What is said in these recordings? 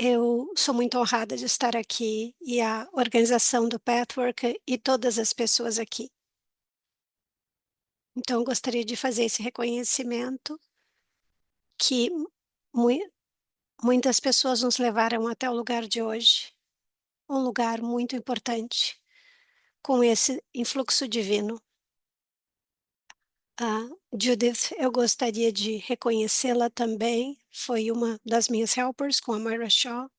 Eu sou muito honrada de estar aqui e a organização do Pathwork e todas as pessoas aqui. Então, eu gostaria de fazer esse reconhecimento que mui muitas pessoas nos levaram até o lugar de hoje, um lugar muito importante, com esse influxo divino. A Judith, eu gostaria de reconhecê-la também, foi uma das minhas helpers com a Myra Shaw.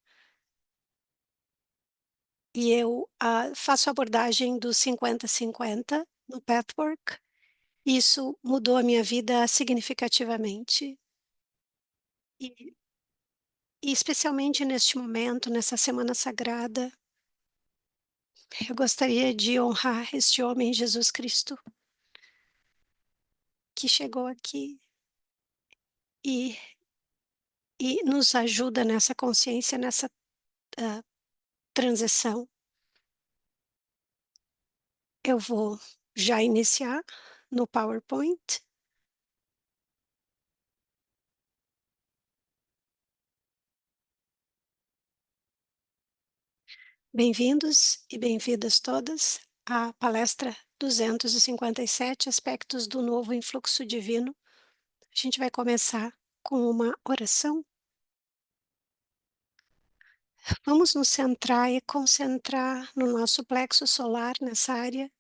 E eu, faço abordagem dos 50-50 no Pathwork. Isso mudou a minha vida significativamente. E e especialmente neste momento, nessa semana sagrada, eu gostaria de honrar este homem, Jesus Cristo, que chegou aqui e nos ajuda nessa consciência, nessa, transição. Eu vou já iniciar no PowerPoint. Bem-vindos e bem-vindas todas à palestra 257 Aspectos do Novo Influxo Divino. A gente vai começar com uma oração. Vamos nos centrar e concentrar no nosso plexo solar, nessa área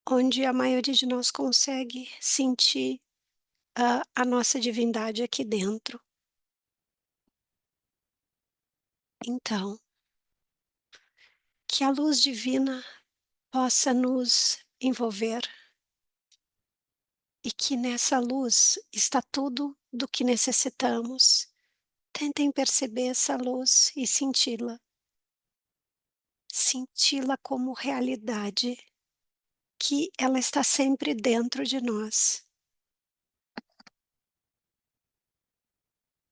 onde a maioria de nós consegue sentir a nossa divindade aqui dentro. Então, que a luz divina possa nos envolver e que nessa luz está tudo do que necessitamos. Tentem perceber essa luz e senti-la. Senti-la como realidade, que ela está sempre dentro de nós.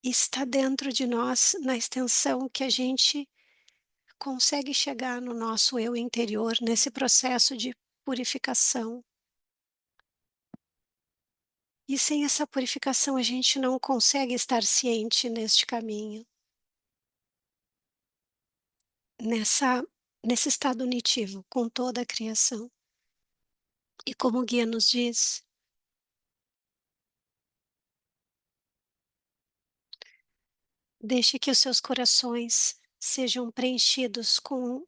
Está dentro de nós na extensão que a gente consegue chegar no nosso eu interior, nesse processo de purificação. E sem essa purificação a gente não consegue estar ciente neste caminho. Nessa nesse estado unitivo com toda a criação. E como o guia nos diz, deixe que os seus corações sejam preenchidos com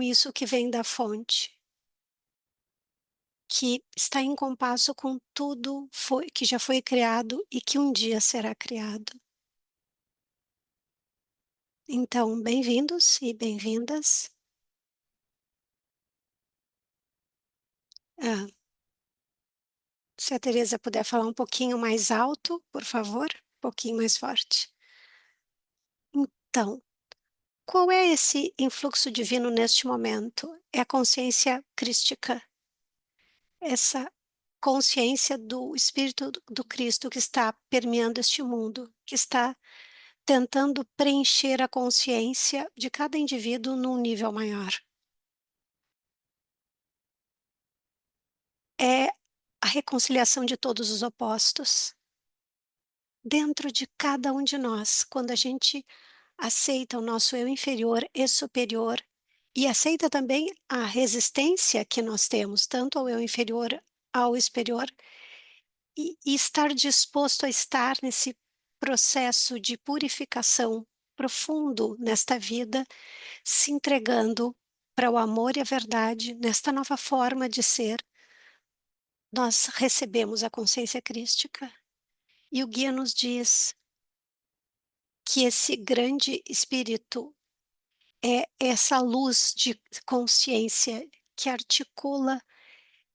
isso que vem da fonte, que está em compasso com tudo que já foi criado e que um dia será criado. Então, bem-vindos e bem-vindas. Ah, se a Teresa puder falar um pouquinho mais alto, por favor, um pouquinho mais forte. Então, qual é esse influxo divino neste momento? É a consciência crística, essa consciência do Espírito do Cristo que está permeando este mundo, que está tentando preencher a consciência de cada indivíduo num nível maior. É a reconciliação de todos os opostos. Dentro de cada um de nós, quando a gente aceita o nosso eu inferior e superior e aceita também a resistência que nós temos, tanto ao eu inferior ao superior, e estar disposto a estar nesse processo de purificação profundo nesta vida, se entregando para o amor e a verdade, nesta nova forma de ser, nós recebemos a consciência crística. E o guia nos diz que esse grande espírito é essa luz de consciência que articula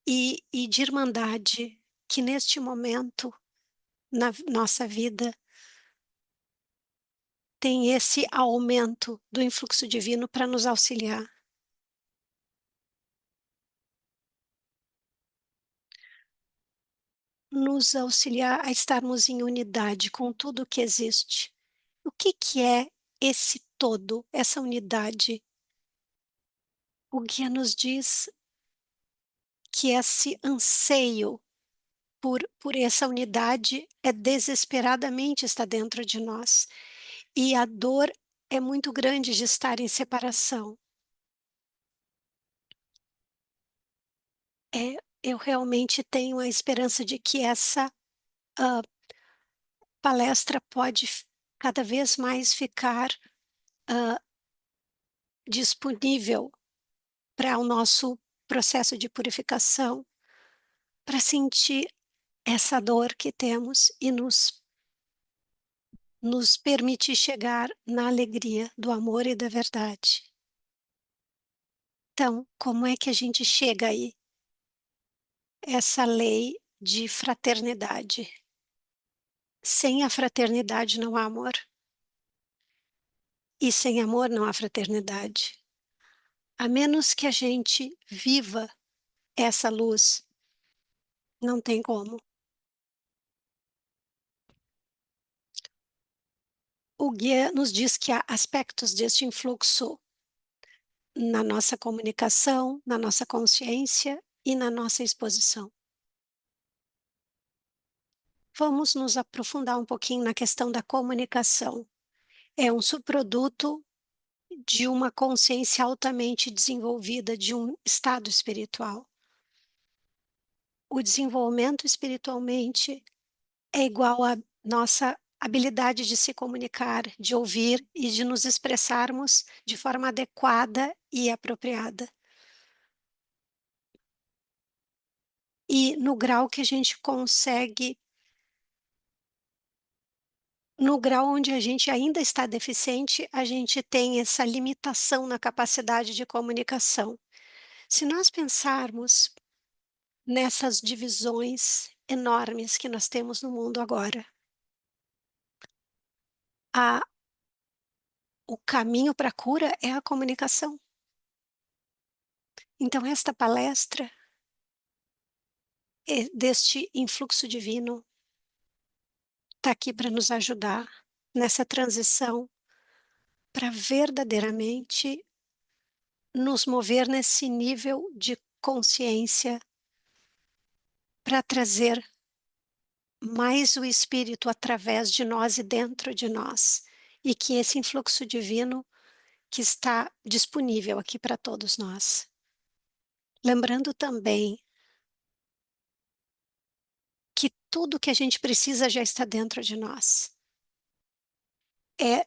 e de irmandade que neste momento, na nossa vida, tem esse aumento do influxo divino para nos auxiliar. Nos auxiliar a estarmos em unidade com tudo o que existe. O que que é esse todo, essa unidade? O guia nos diz que esse anseio por essa unidade é desesperadamente está dentro de nós. E a dor é muito grande de estar em separação. Eu realmente tenho a esperança de que essa, hã, palestra pode cada vez mais ficar, hã, disponível para o nosso processo de purificação, para sentir essa dor que temos e nos permitir chegar na alegria do amor e da verdade. Então, como é que a gente chega aí? Essa lei de fraternidade. Sem a fraternidade não há amor, e sem amor não há fraternidade. A menos que a gente viva essa luz, não tem como. O guia nos diz que há aspectos deste influxo na nossa comunicação, na nossa consciência e na nossa exposição. Vamos nos aprofundar um pouquinho na questão da comunicação. É um subproduto de uma consciência altamente desenvolvida, de um estado espiritual. O desenvolvimento espiritualmente é igual à nossa habilidade de se comunicar, de ouvir e de nos expressarmos de forma adequada e apropriada. E no grau que a gente consegue, no grau onde a gente ainda está deficiente, a gente tem essa limitação na capacidade de comunicação. Se nós pensarmos nessas divisões enormes que nós temos no mundo agora, a o caminho para a cura é a comunicação. Então esta palestra, deste influxo divino, está aqui para nos ajudar nessa transição, para verdadeiramente nos mover nesse nível de consciência, para trazer mais o espírito através de nós e dentro de nós, e que esse influxo divino que está disponível aqui para todos nós. Lembrando também que tudo que a gente precisa já está dentro de nós. É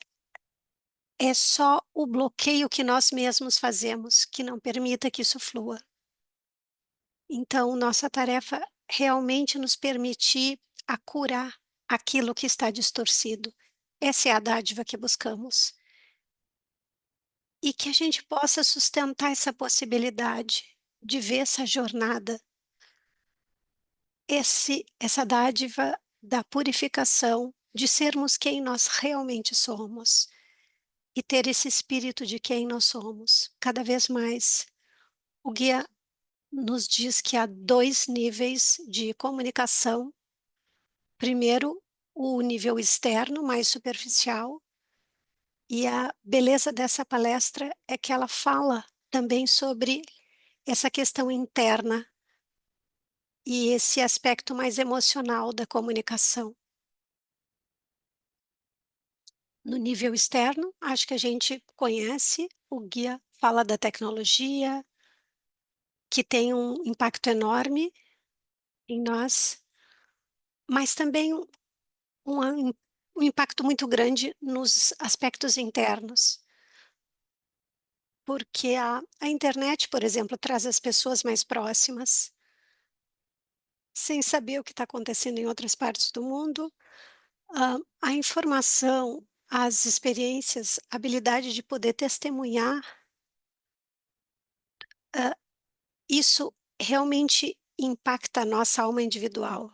É só o bloqueio que nós mesmos fazemos, que não permita que isso flua. Então, nossa tarefa é realmente nos permitir a curar aquilo que está distorcido. Essa é a dádiva que buscamos. E que a gente possa sustentar essa possibilidade de ver essa jornada, essa dádiva da purificação, de sermos quem nós realmente somos e ter esse espírito de quem nós somos, cada vez mais. O guia nos diz que há 2 níveis de comunicação. Primeiro, o nível externo, mais superficial, e a beleza dessa palestra é que ela fala também sobre essa questão interna e esse aspecto mais emocional da comunicação. No nível externo, acho que a gente conhece, o guia fala da tecnologia, que tem um impacto enorme em nós, mas também um um impacto muito grande nos aspectos internos, porque a internet, por exemplo, traz as pessoas mais próximas, sem saber o que está acontecendo em outras partes do mundo. A informação, as experiências, a habilidade de poder testemunhar, hã, isso realmente impacta a nossa alma individual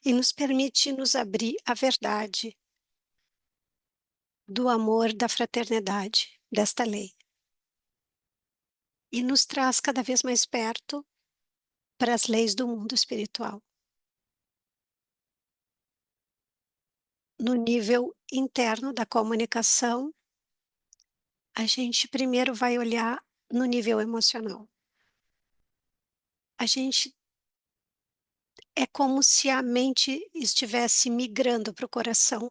e nos permite nos abrir à verdade do amor, da fraternidade, desta lei. E nos traz cada vez mais perto para as leis do mundo espiritual. No nível interno da comunicação, a gente primeiro vai olhar no nível emocional. A gente é como se a mente estivesse migrando para o coração,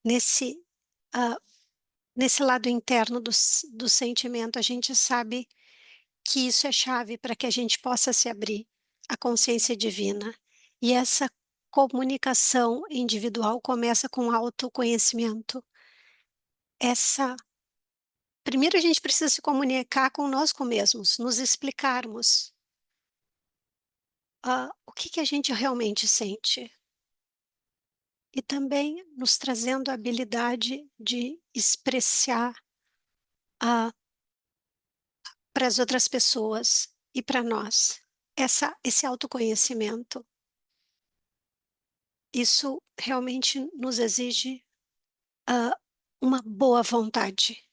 nesse, hã, nesse lado interno do sentimento, a gente sabe que isso é chave para que a gente possa se abrir à consciência divina. E essa comunicação individual começa com autoconhecimento. Essa Primeiro a gente precisa se comunicar conosco mesmos, nos explicarmos, o que que a gente realmente sente. E também nos trazendo a habilidade de expressar, para as outras pessoas e para nós. Esse autoconhecimento, isso realmente nos exige, hã, uma boa vontade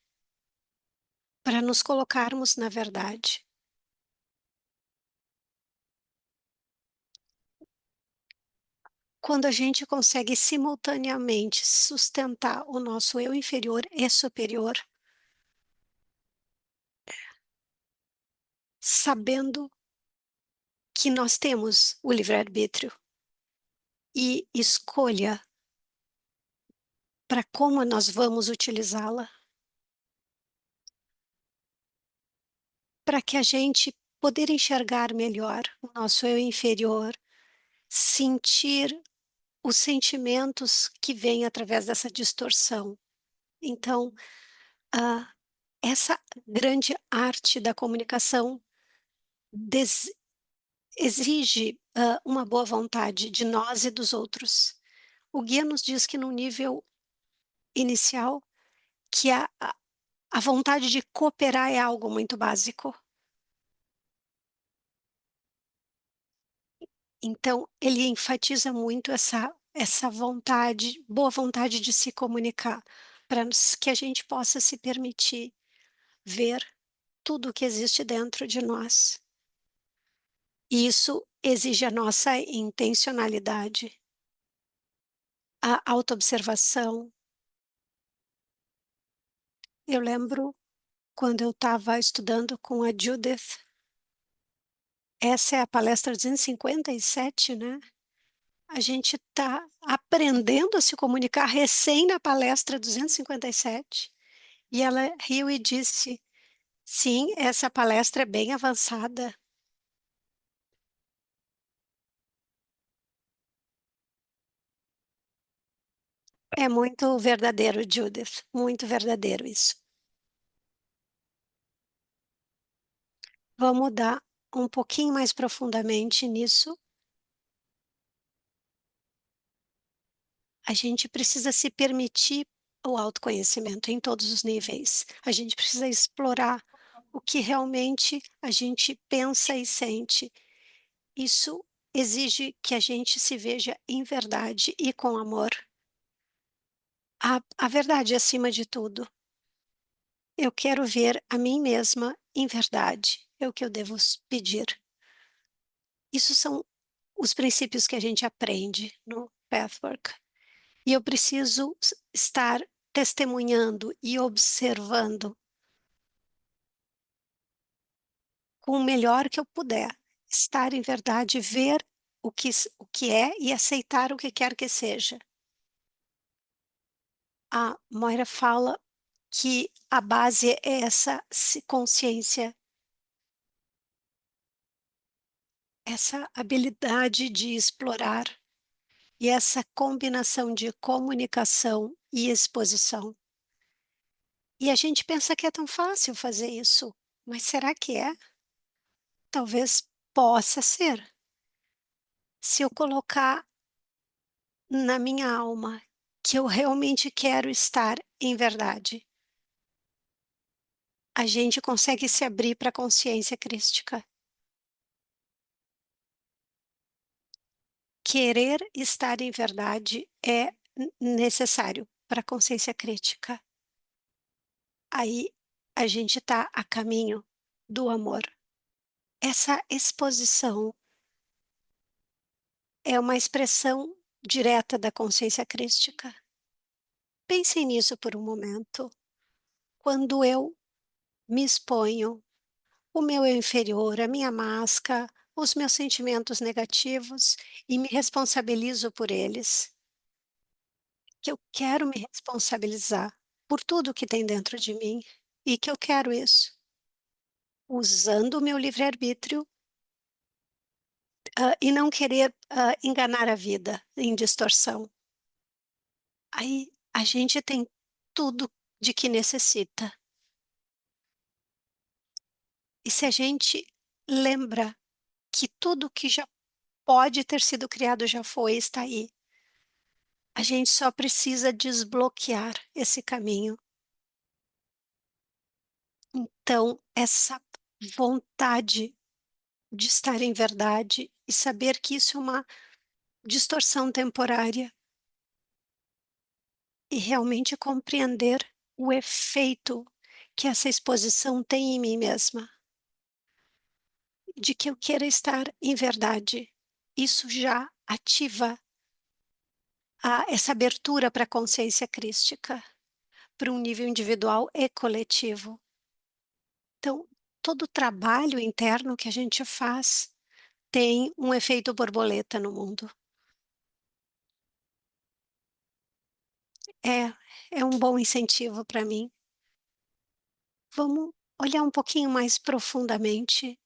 para nos colocarmos na verdade. Quando a gente consegue simultaneamente sustentar o nosso eu inferior e superior, sabendo que nós temos o livre-arbítrio e escolha para como nós vamos utilizá-la, para que a gente poder enxergar melhor o nosso eu inferior, sentir os sentimentos que vêm através dessa distorção. Então, ah, essa grande arte da comunicação des exige, uma boa vontade de nós e dos outros. O guia nos diz que no nível inicial, que a vontade de cooperar é algo muito básico. Então, ele enfatiza muito essa vontade, boa vontade de se comunicar, para que a gente possa se permitir ver tudo o que existe dentro de nós. E isso exige a nossa intencionalidade, a autoobservação. Eu lembro quando eu estava estudando com a Judith, essa é a palestra 257, né? A gente está aprendendo a se comunicar recém na palestra 257. E ela riu e disse: "Sim, essa palestra é bem avançada". É muito verdadeiro, Judith, muito verdadeiro isso. Vamos dar um pouquinho mais profundamente nisso. A gente precisa se permitir o autoconhecimento em todos os níveis. A gente precisa explorar o que realmente a gente pensa e sente. Isso exige que a gente se veja em verdade e com amor. A verdade acima de tudo. Eu quero ver a mim mesma em verdade, é o que eu devo pedir. Isso são os princípios que a gente aprende no Pathwork. E eu preciso estar testemunhando e observando com o melhor que eu puder. Estar em verdade, ver o que é e aceitar o que quer que seja. A Moira fala que a base é essa consciência, essa habilidade de explorar e essa combinação de comunicação e exposição. E a gente pensa que é tão fácil fazer isso, mas será que é? Talvez possa ser. Se eu colocar na minha alma que eu realmente quero estar em verdade, a gente consegue se abrir para a consciência crística. Querer estar em verdade é necessário para a consciência crítica. Aí a gente está a caminho do amor. Essa exposição é uma expressão direta da consciência crística. Pensem nisso por um momento. Quando eu me exponho, o meu eu inferior, a minha máscara, os meus sentimentos negativos e me responsabilizo por eles, que eu quero me responsabilizar por tudo que tem dentro de mim e que eu quero isso, usando o meu livre-arbítrio, e não querer, enganar a vida em distorção. Aí a gente tem tudo de que necessita. E se a gente lembra que tudo que já pode ter sido criado já foi, está aí. A gente só precisa desbloquear esse caminho. Então, essa vontade de estar em verdade e saber que isso é uma distorção temporária e realmente compreender o efeito que essa exposição tem em mim mesma, de que eu queira estar em verdade. Isso já ativa essa abertura para a consciência crística, para um nível individual e coletivo. Então, todo o trabalho interno que a gente faz tem um efeito borboleta no mundo. É, é um bom incentivo para mim. Vamos olhar um pouquinho mais profundamente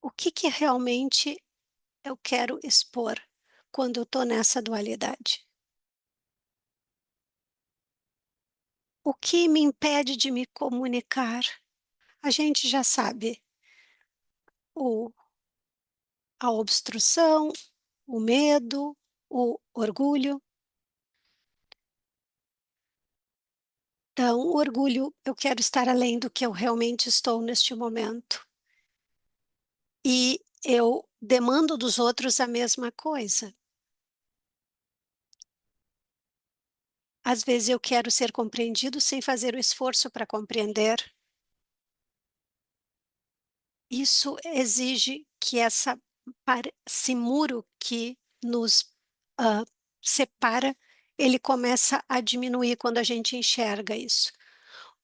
o que que realmente eu quero expor quando eu estou nessa dualidade. O que me impede de me comunicar? A gente já sabe, o a obstrução, o medo, o orgulho. Então, o orgulho, eu quero estar além do que eu realmente estou neste momento. E eu demando dos outros a mesma coisa. Às vezes eu quero ser compreendido sem fazer o esforço para compreender. Isso exige que esse muro que nos ah, separa, ele começa a diminuir quando a gente enxerga isso.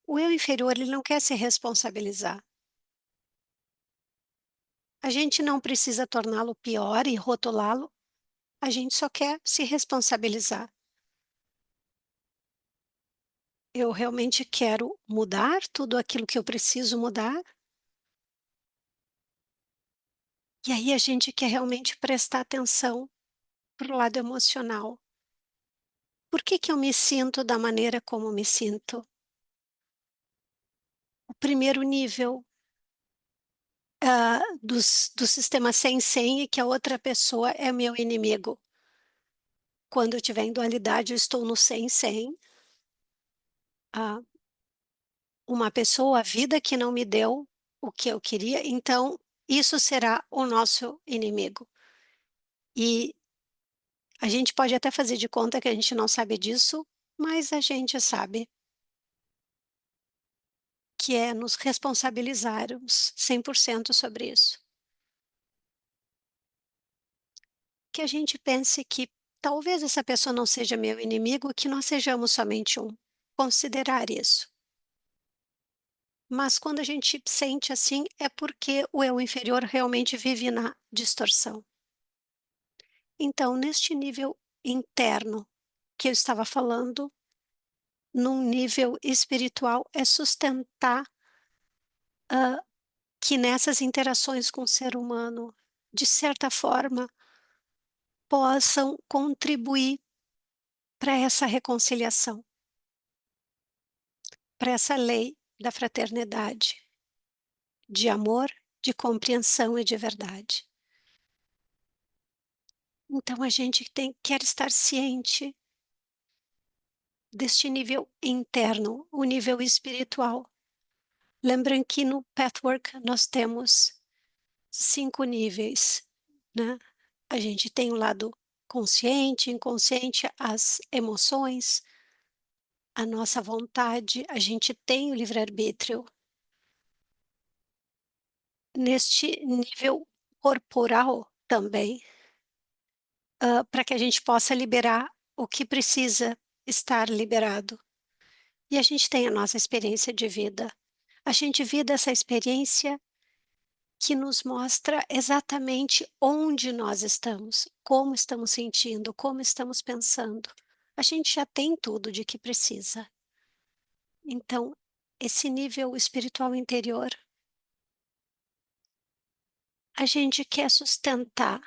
O eu inferior, ele não quer se responsabilizar. A gente não precisa torná-lo pior e rotulá-lo, a gente só quer se responsabilizar. Eu realmente quero mudar tudo aquilo que eu preciso mudar, e aí a gente quer realmente prestar atenção para o lado emocional. Por que que eu me sinto da maneira como me sinto? O primeiro nível, do sistema sem senha e que a outra pessoa é meu inimigo. Quando eu estiver em dualidade, eu estou no sem, ah, uma pessoa, a vida que não me deu o que eu queria, então isso será o nosso inimigo. E a gente pode até fazer de conta que a gente não sabe disso, mas a gente sabe, que é nos responsabilizarmos 100% sobre isso. Que a gente pense que talvez essa pessoa não seja meu inimigo, que nós sejamos somente um. Considerar isso. Mas quando a gente sente assim, é porque o eu inferior realmente vive na distorção. Então, neste nível interno que eu estava falando, num nível espiritual, é sustentar que nessas interações com o ser humano, de certa forma, possam contribuir para essa reconciliação, para essa lei da fraternidade, de amor, de compreensão e de verdade. Então a gente quer estar ciente deste nível interno, o nível espiritual. Lembrem que no Pathwork nós temos 5 níveis, né. A gente tem o lado consciente, inconsciente, as emoções, a nossa vontade, a gente tem o livre-arbítrio. Neste nível corporal também, para que a gente possa liberar o que precisa estar liberado. E a gente tem a nossa experiência de vida. A gente vive essa experiência que nos mostra exatamente onde nós estamos, como estamos sentindo, como estamos pensando. A gente já tem tudo de que precisa. Então, esse nível espiritual interior, a gente quer sustentar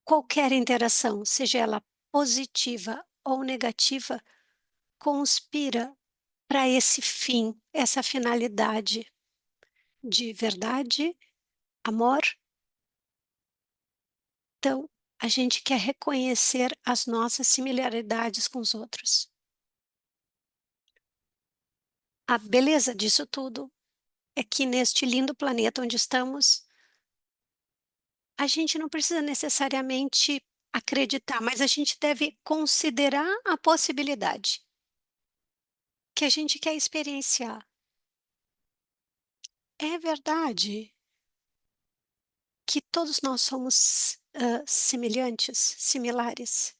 qualquer interação, seja ela positiva ou negativa, conspira para esse fim, essa finalidade de verdade, amor. Então, a gente quer reconhecer as nossas similaridades com os outros. A beleza disso tudo é que neste lindo planeta onde estamos, a gente não precisa necessariamente acreditar, mas a gente deve considerar a possibilidade que a gente quer experienciar. É verdade que todos nós somos semelhantes, similares.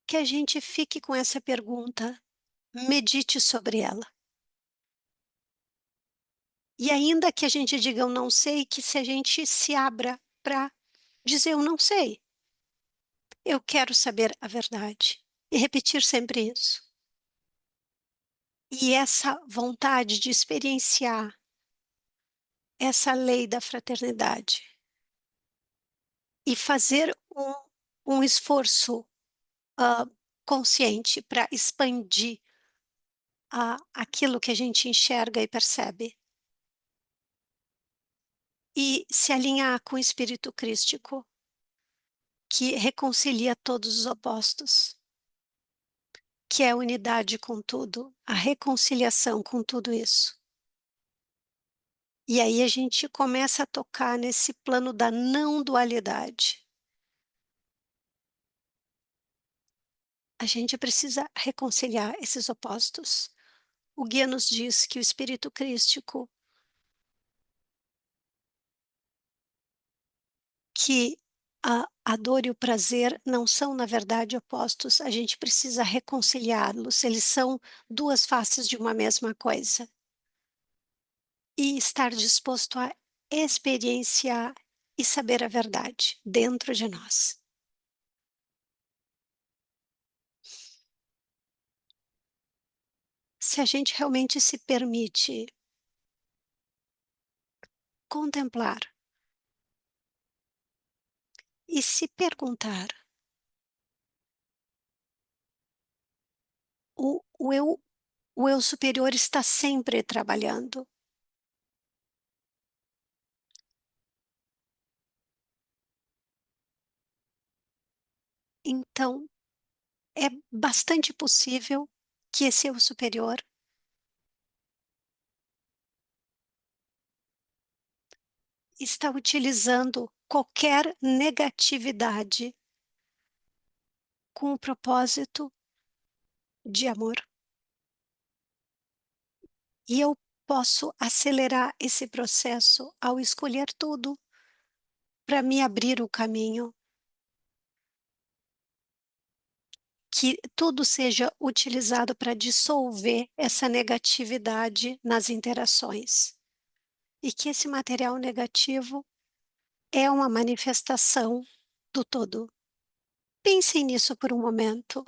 Que a gente fique com essa pergunta, medite sobre ela. E ainda que a gente diga eu não sei, que se a gente se abra para dizer eu não sei, eu quero saber a verdade. E repetir sempre isso. E essa vontade de experienciar essa lei da fraternidade e fazer um esforço ah, consciente para expandir aquilo que a gente enxerga e percebe. E se alinhar com o espírito crístico, que reconcilia todos os opostos, que é a unidade com tudo, a reconciliação com tudo isso. E aí a gente começa a tocar nesse plano da não dualidade. A gente precisa reconciliar esses opostos. O guia nos diz que o espírito crístico, que a dor e o prazer não são, na verdade, opostos, a gente precisa reconciliá-los, eles são duas faces de uma mesma coisa. E estar disposto a experienciar e saber a verdade dentro de nós. Se a gente realmente se permite contemplar e se perguntar, o eu o eu superior está sempre trabalhando. Então, é bastante possível que esse eu superior está utilizando qualquer negatividade com o propósito de amor. E eu posso acelerar esse processo ao escolher tudo para me abrir o caminho, que tudo seja utilizado para dissolver essa negatividade nas interações. E que esse material negativo é uma manifestação do todo. Pensem nisso por um momento.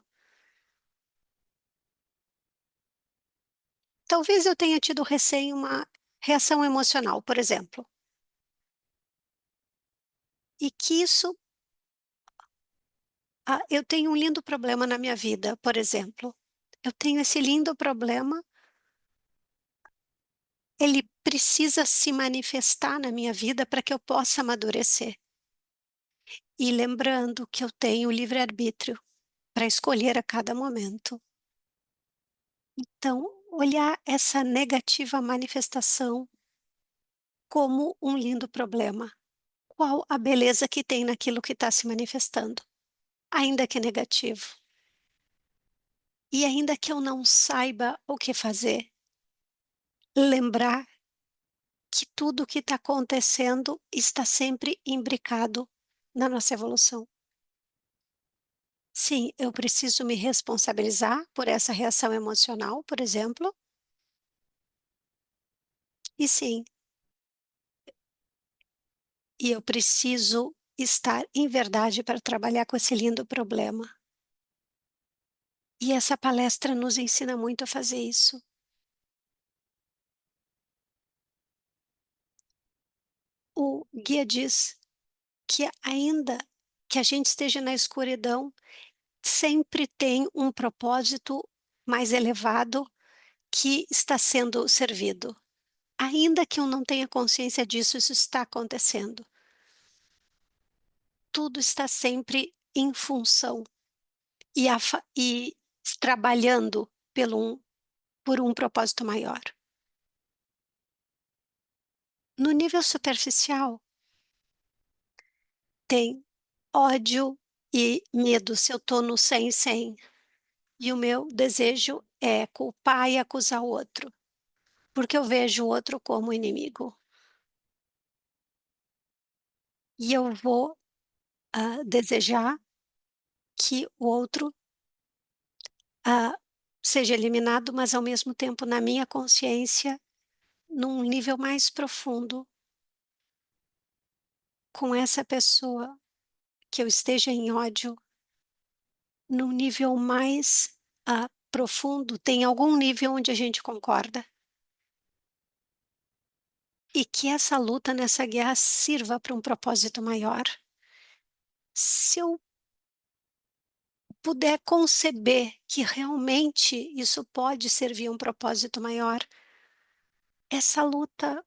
Talvez eu tenha tido recém uma reação emocional, por exemplo, e que isso eu tenho um lindo problema na minha vida, por exemplo. Eu tenho esse lindo problema, ele precisa se manifestar na minha vida para que eu possa amadurecer. E lembrando que eu tenho livre-arbítrio para escolher a cada momento. Então, olhar essa negativa manifestação como um lindo problema. Qual a beleza que tem naquilo que está se manifestando, ainda que negativo. E ainda que eu não saiba o que fazer, lembrar que tudo o que está acontecendo está sempre imbricado na nossa evolução. Sim, eu preciso me responsabilizar por essa reação emocional, por exemplo, E sim, e eu preciso estar em verdade para trabalhar com esse lindo problema. E essa palestra nos ensina muito a fazer isso. O guia diz que ainda que a gente esteja na escuridão, sempre tem um propósito mais elevado que está sendo servido. Ainda que eu não tenha consciência disso, isso está acontecendo. Tudo está sempre em função e trabalhando por um propósito maior. No nível superficial, tem ódio e medo se eu estou no 100. E o meu desejo é culpar e acusar o outro, porque eu vejo o outro como inimigo. E eu vou, desejar que o outro, ah, seja eliminado, mas ao mesmo tempo na minha consciência, num nível mais profundo, com essa pessoa que eu esteja em ódio, num nível mais, profundo, tem algum nível onde a gente concorda. E que essa luta nessa guerra sirva para um propósito maior. Se eu puder conceber que realmente isso pode servir a um propósito maior, essa luta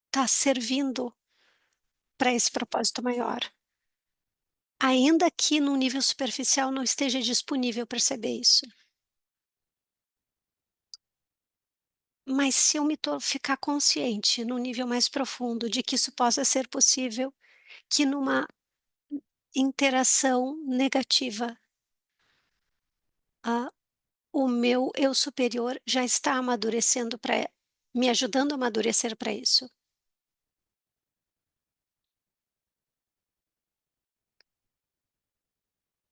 está servindo para esse propósito maior. Ainda que num nível superficial não esteja disponível perceber isso. Mas se eu ficar consciente num nível mais profundo de que isso possa ser possível, que numa interação negativa, ah, o meu eu superior já está amadurecendo para me ajudando a amadurecer para isso.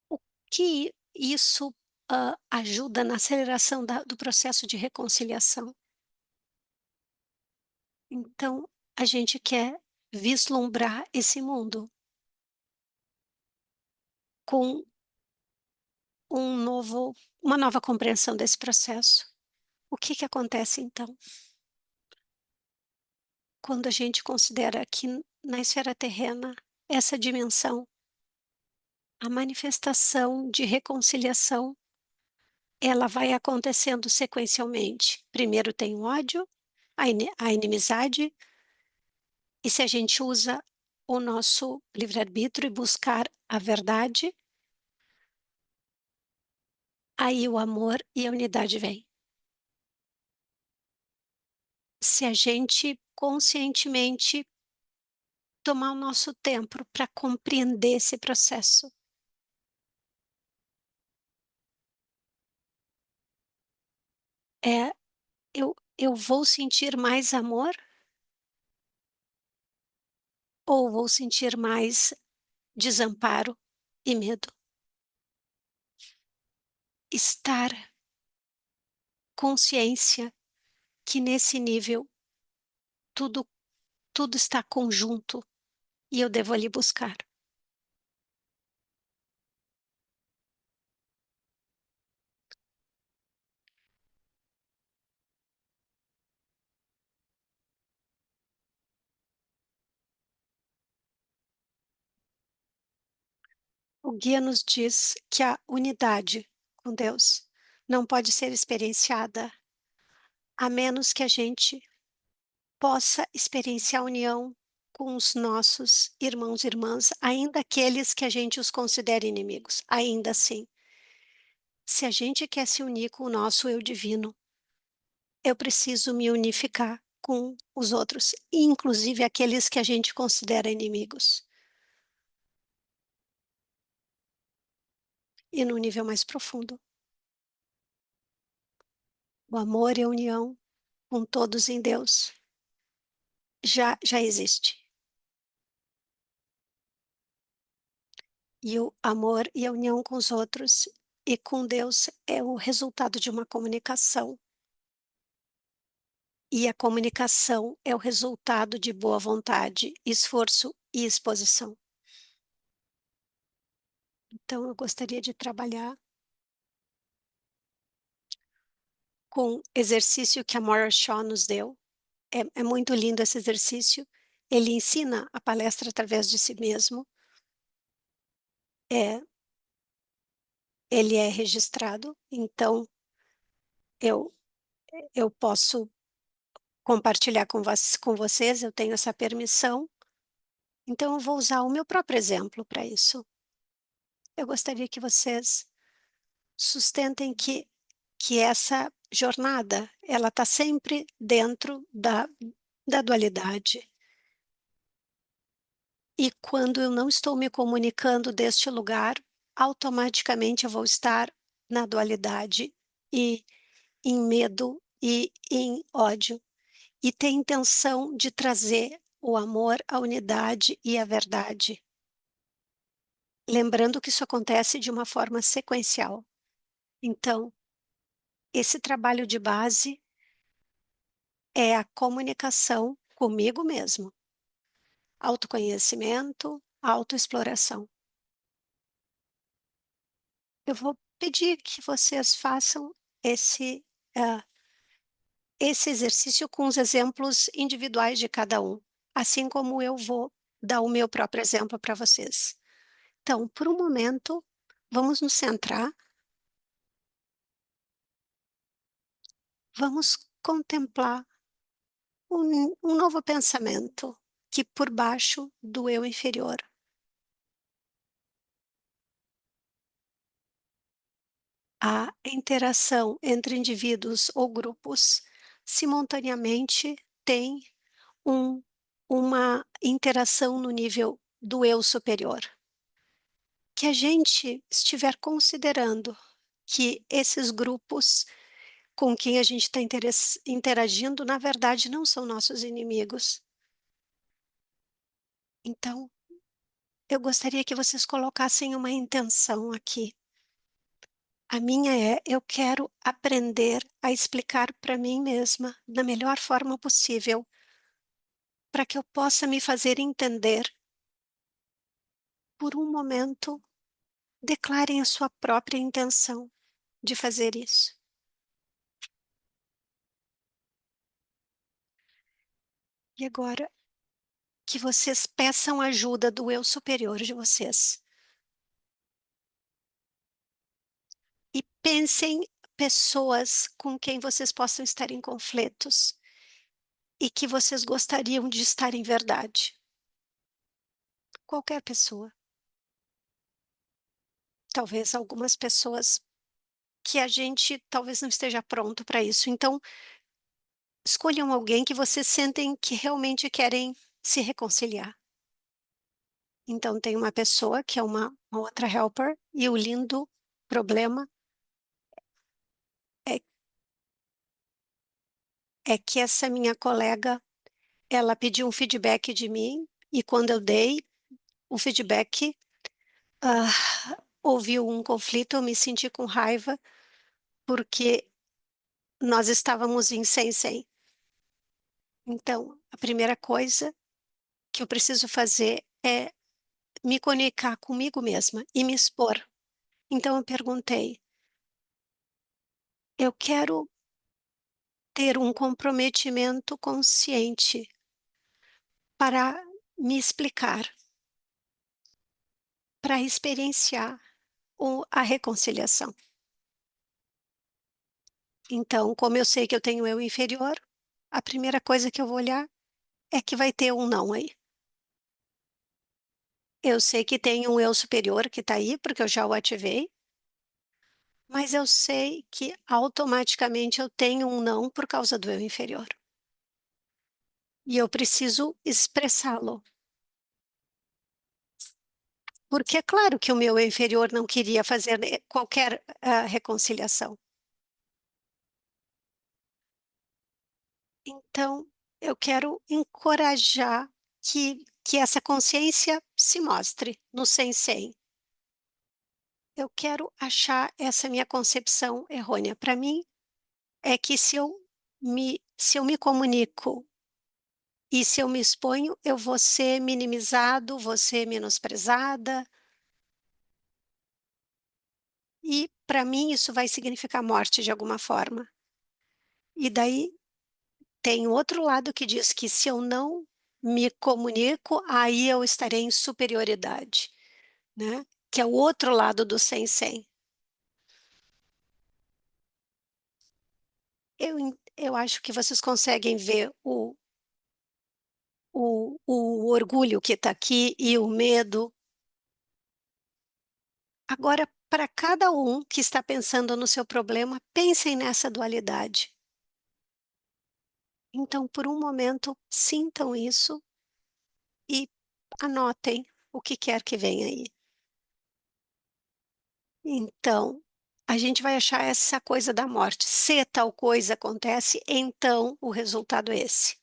O que isso, ajuda na aceleração do processo de reconciliação. Então, a gente quer vislumbrar esse mundo com uma nova compreensão desse processo. O que que acontece então? Quando a gente considera que na esfera terrena, essa dimensão, a manifestação de reconciliação, ela vai acontecendo sequencialmente. Primeiro tem o ódio, a inimizade, e se a gente usa o nosso livre-arbítrio e buscar a verdade, aí o amor e a unidade vêm. Se a gente conscientemente tomar o nosso tempo para compreender esse processo. É, eu vou sentir mais amor ou vou sentir mais desamparo e medo? Estar consciência que nesse nível tudo tudo está conjunto e eu devo ali buscar. O guia nos diz que a unidade com Deus não pode ser experienciada a menos que a gente possa experienciar a união com os nossos irmãos e irmãs, ainda aqueles que a gente os considera inimigos, ainda assim. Se a gente quer se unir com o nosso eu divino, eu preciso me unificar com os outros, inclusive aqueles que a gente considera inimigos. E no nível mais profundo, o amor e a união com todos em Deus já existe. E o amor e a união com os outros e com Deus é o resultado de uma comunicação. E a comunicação é o resultado de boa vontade, esforço e exposição. Então eu gostaria de trabalhar com exercício que a Mara Shaw nos deu. É muito lindo esse exercício. Ele ensina a palestra através de si mesmo. É, ele é registrado, então eu eu posso compartilhar com vocês, eu tenho essa permissão, então eu vou usar o meu próprio exemplo para isso. Eu gostaria que vocês sustentem que essa jornada, ela está sempre dentro da dualidade. E quando eu não estou me comunicando deste lugar, automaticamente eu vou estar na dualidade e em medo e em ódio. E ter intenção de trazer o amor, a unidade e a verdade. Lembrando que isso acontece de uma forma sequencial. Então, esse trabalho de base é a comunicação comigo mesmo, autoconhecimento, autoexploração. Eu vou pedir que vocês façam esse, ah, esse exercício com os exemplos individuais de cada um, assim como eu vou dar o meu próprio exemplo para vocês. Então, por um momento, vamos nos centrar, vamos contemplar um novo pensamento que por baixo do eu inferior. A interação entre indivíduos ou grupos simultaneamente tem um uma interação no nível do eu superior. Que a gente estiver considerando que esses grupos com quem a gente está interagindo, na verdade, não são nossos inimigos. Então, eu gostaria que vocês colocassem uma intenção aqui. A minha é: eu quero aprender a explicar para mim mesma, da melhor forma possível, para que eu possa me fazer entender. Por um momento, declarem a sua própria intenção de fazer isso. E agora, que vocês peçam ajuda do eu superior de vocês. E pensem pessoas com quem vocês possam estar em conflitos e que vocês gostariam de estar em verdade. Qualquer pessoa. Talvez algumas pessoas que a gente talvez não esteja pronto para isso. Então, escolham alguém que vocês sentem que realmente querem se reconciliar. Então, tem uma pessoa que é uma outra helper, e o lindo problema é, é que essa minha colega, ela pediu um feedback de mim, e quando eu dei o feedback, ah, houve um conflito, eu me senti com raiva, porque nós estávamos em 100-100. Então, a primeira coisa que eu preciso fazer é me conectar comigo mesma e me expor. Então eu perguntei: "Eu quero ter um comprometimento consciente para me explicar, para experienciar a reconciliação. Então, como eu sei que eu tenho eu inferior, a primeira coisa que eu vou olhar é que vai ter um não aí. Eu sei que tem um eu superior que está aí, porque eu já o ativei, mas eu sei que automaticamente eu tenho um não por causa do eu inferior. E eu preciso expressá-lo. Porque é claro que o meu eu inferior não queria fazer qualquer reconciliação. Então, eu quero encorajar que essa consciência se mostre no sem. Eu quero achar essa minha concepção errônea. Para mim, é que se eu se eu me comunico e se eu me exponho, eu vou ser minimizado, vou ser menosprezada, e para mim isso vai significar morte de alguma forma. E daí tem o outro lado que diz que se eu não me comunico, aí eu estarei em superioridade, né, que é o outro lado do sem. Eu acho que vocês conseguem ver o orgulho que está aqui e o medo. Agora, para cada um que está pensando no seu problema, pensem nessa dualidade. Então, por um momento, sintam isso e anotem o que quer que venha aí. Então, a gente vai achar essa coisa da morte. Se tal coisa acontece, então o resultado é esse.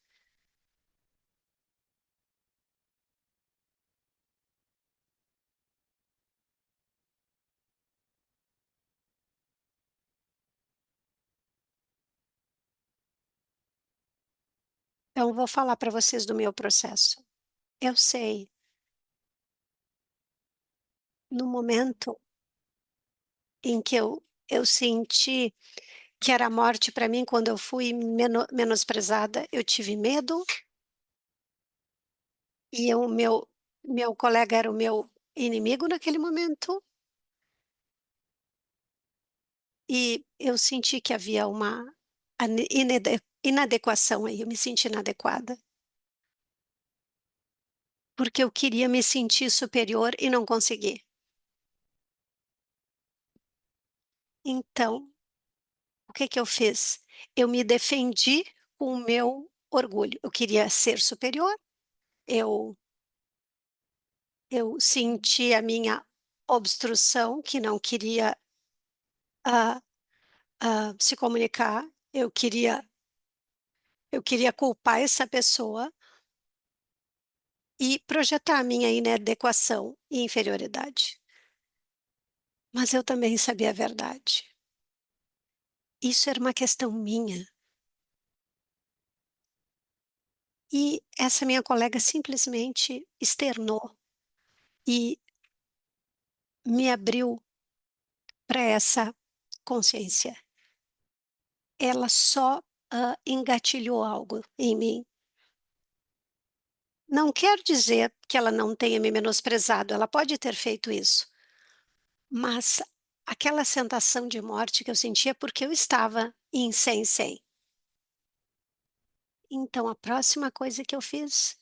Então, vou falar para vocês do meu processo. Eu sei, no momento em que eu senti que era a morte para mim, quando eu fui menosprezada, eu tive medo, e o meu colega era o meu inimigo naquele momento, e eu senti que havia uma inadequação aí, eu me senti inadequada, porque eu queria me sentir superior e não consegui. Então, o que que eu fiz? Eu me defendi com o meu orgulho. Eu queria ser superior, eu eu senti a minha obstrução, que não queria, ah, se comunicar, eu queria culpar essa pessoa e projetar a minha inadequação e inferioridade. Mas eu também sabia a verdade. Isso era uma questão minha. E essa minha colega simplesmente externou e me abriu para essa consciência. Ela só, engatilhou algo em mim. Não quer dizer que ela não tenha me menosprezado, ela pode ter feito isso, mas aquela sensação de morte que eu sentia é porque eu estava em sem. Então a próxima coisa que eu fiz,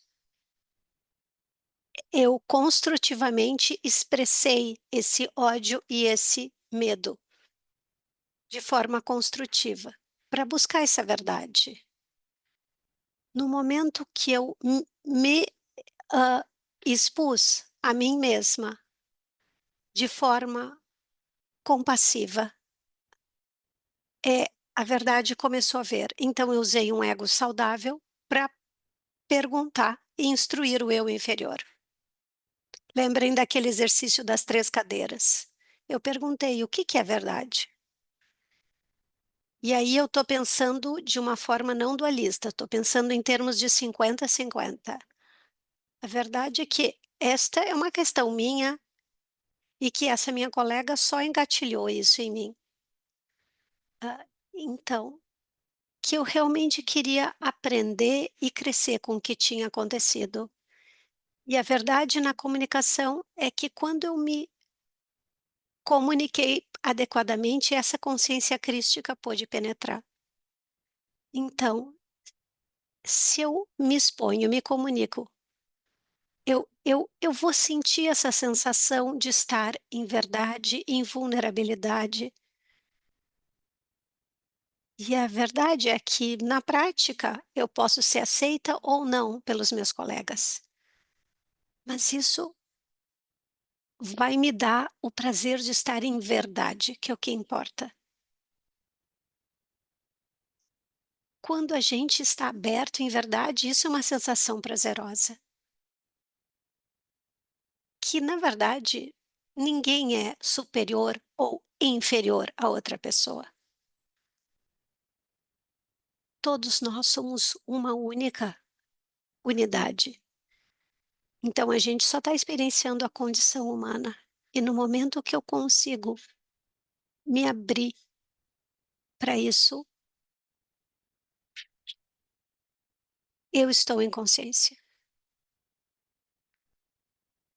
eu construtivamente expressei esse ódio e esse medo, de forma construtiva, para buscar essa verdade. No momento que eu me, expus a mim mesma de forma compassiva, a verdade começou a ver. Então eu usei um ego saudável para perguntar e instruir o eu inferior. Lembrem daquele exercício das 3 cadeiras. Eu perguntei: "O que que é verdade?". E aí eu estou pensando de uma forma não dualista, estou pensando em termos de 50-50. A verdade é que esta é uma questão minha e que essa minha colega só engatilhou isso em mim. Então, que eu realmente queria aprender e crescer com o que tinha acontecido. E a verdade na comunicação é que quando eu me comuniquei adequadamente, essa consciência crística pôde penetrar. Então, se eu me exponho, me comunico, eu vou sentir essa sensação de estar em verdade, em vulnerabilidade. E a verdade é que, na prática, eu posso ser aceita ou não pelos meus colegas. Mas isso vai me dar o prazer de estar em verdade, que é o que importa. Quando a gente está aberto em verdade, isso é uma sensação prazerosa, que na verdade ninguém é superior ou inferior a outra pessoa. todos nós somos uma única unidade. Então a gente só está experienciando a condição humana. E no momento que eu consigo me abrir para isso, eu estou em consciência.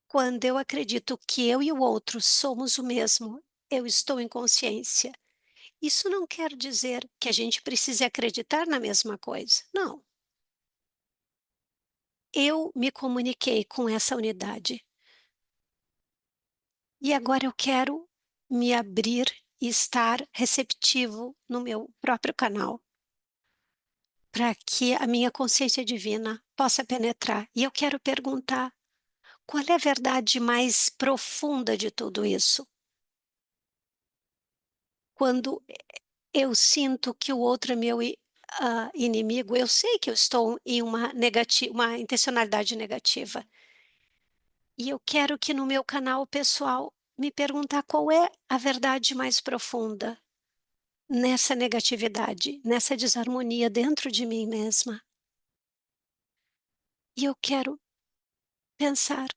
Quando eu acredito que eu e o outro somos o mesmo, eu estou em consciência. Isso não quer dizer que a gente precise acreditar na mesma coisa. Não. Eu me comuniquei com essa unidade e agora eu quero me abrir e estar receptivo no meu próprio canal, para que a minha consciência divina possa penetrar. E eu quero perguntar: qual é a verdade mais profunda de tudo isso? Quando eu sinto que o outro é meu inimigo, eu sei que eu estou em uma intencionalidade negativa. E eu quero que no meu canal pessoal me perguntar qual é a verdade mais profunda nessa negatividade, nessa desarmonia dentro de mim mesma. E eu quero pensar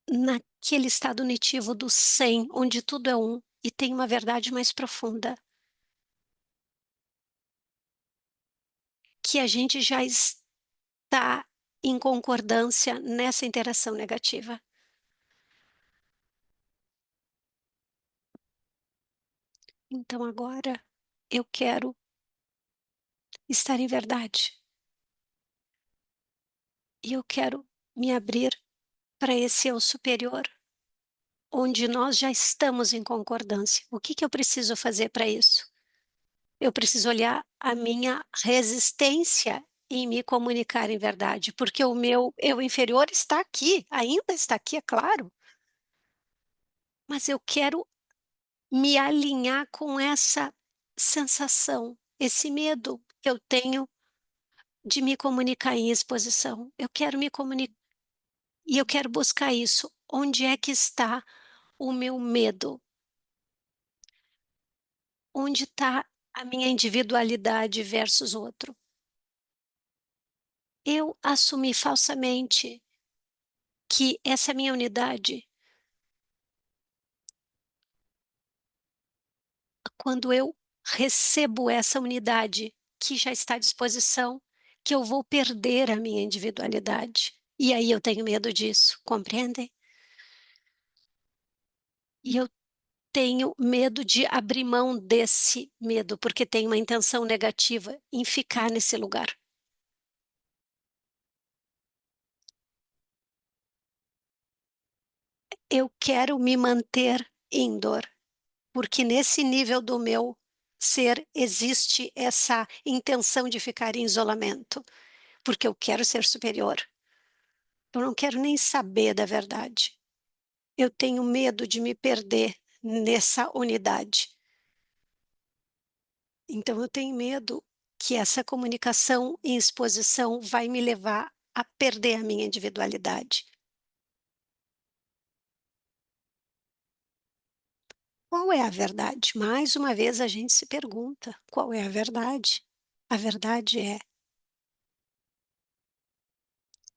naquele estado unitivo do 100, onde tudo é um e tem uma verdade mais profunda, que a gente já está em concordância nessa interação negativa. Então agora eu quero estar em verdade e eu quero me abrir para esse eu superior, onde nós já estamos em concordância. O que que eu preciso fazer para isso? Eu preciso olhar a minha resistência em me comunicar em verdade, porque o meu eu inferior está aqui, ainda está aqui, é claro, mas eu quero me alinhar com essa sensação, esse medo que eu tenho de me comunicar em exposição. Eu quero me comunicar e eu quero buscar isso. Onde é que está o meu medo? Onde está a minha individualidade versus outro? Eu assumi falsamente que essa é a minha unidade. Quando eu recebo essa unidade que já está à disposição, que eu vou perder a minha individualidade. E aí eu tenho medo disso, compreendem? E eu tenho medo de abrir mão desse medo, porque tem uma intenção negativa em ficar nesse lugar. Eu quero me manter em dor, porque nesse nível do meu ser existe essa intenção de ficar em isolamento, porque eu quero ser superior. Eu não quero nem saber da verdade. Eu tenho medo de me perder nessa unidade. Então eu tenho medo que essa comunicação em exposição vai me levar a perder a minha individualidade. Qual é a verdade? Mais uma vez a gente se pergunta: qual é a verdade? A verdade é: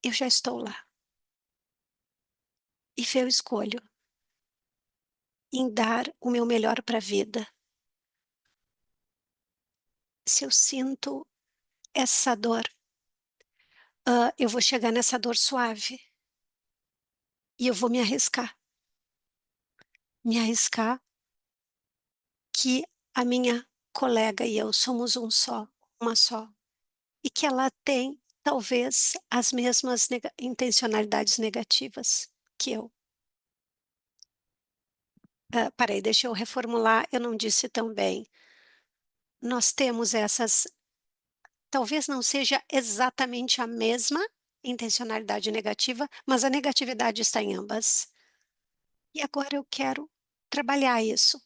eu já estou lá. E eu escolho em dar o meu melhor para a vida. Se eu sinto essa dor, eu vou chegar nessa dor suave e eu vou me arriscar. Me arriscar que a minha colega e eu somos um só, uma só, e que ela tem talvez as mesmas intencionalidades negativas que eu. Peraí, deixa eu reformular, eu não disse tão bem. Nós temos essas, talvez não seja exatamente a mesma intencionalidade negativa, mas a negatividade está em ambas. E agora eu quero trabalhar isso.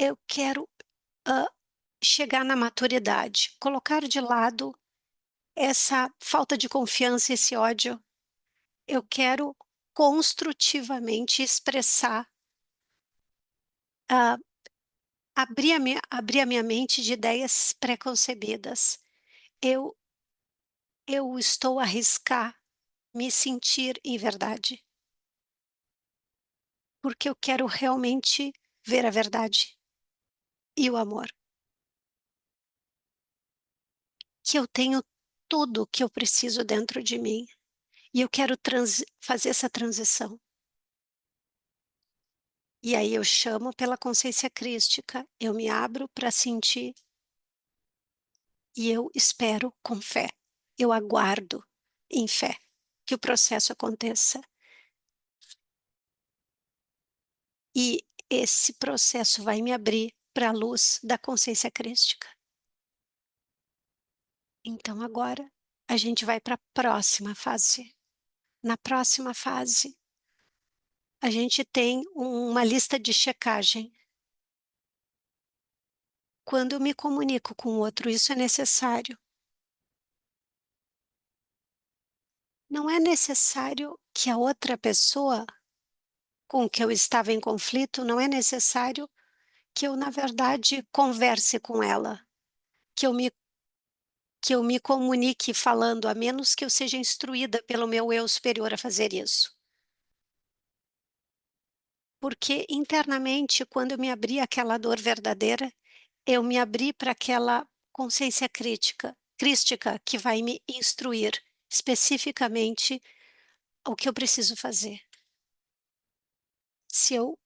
Eu quero chegar na maturidade, colocar de lado essa falta de confiança, esse ódio. Eu quero construtivamente expressar abrir a minha mente de ideias pré-concebidas. Eu eu estou a arriscar me sentir em verdade, porque eu quero realmente ver a verdade e o amor, que eu tenho tudo o que eu preciso dentro de mim, e eu quero fazer essa transição. E aí eu chamo pela consciência crística, eu me abro para sentir e eu espero com fé. Eu aguardo em fé que o processo aconteça. E esse processo vai me abrir para a luz da consciência crística. Então agora a gente vai para a próxima fase. Na próxima fase, a gente tem uma lista de checagem. Quando eu me comunico com o outro, isso é necessário. Não é necessário que a outra pessoa com que eu estava em conflito, não é necessário que eu, na verdade, converse com ela, que eu me comunique falando, a menos que eu seja instruída pelo meu eu superior a fazer isso. Porque internamente, quando eu me abri àquela dor verdadeira, eu me abri para aquela consciência crística que vai me instruir especificamente o que eu preciso fazer. Se eu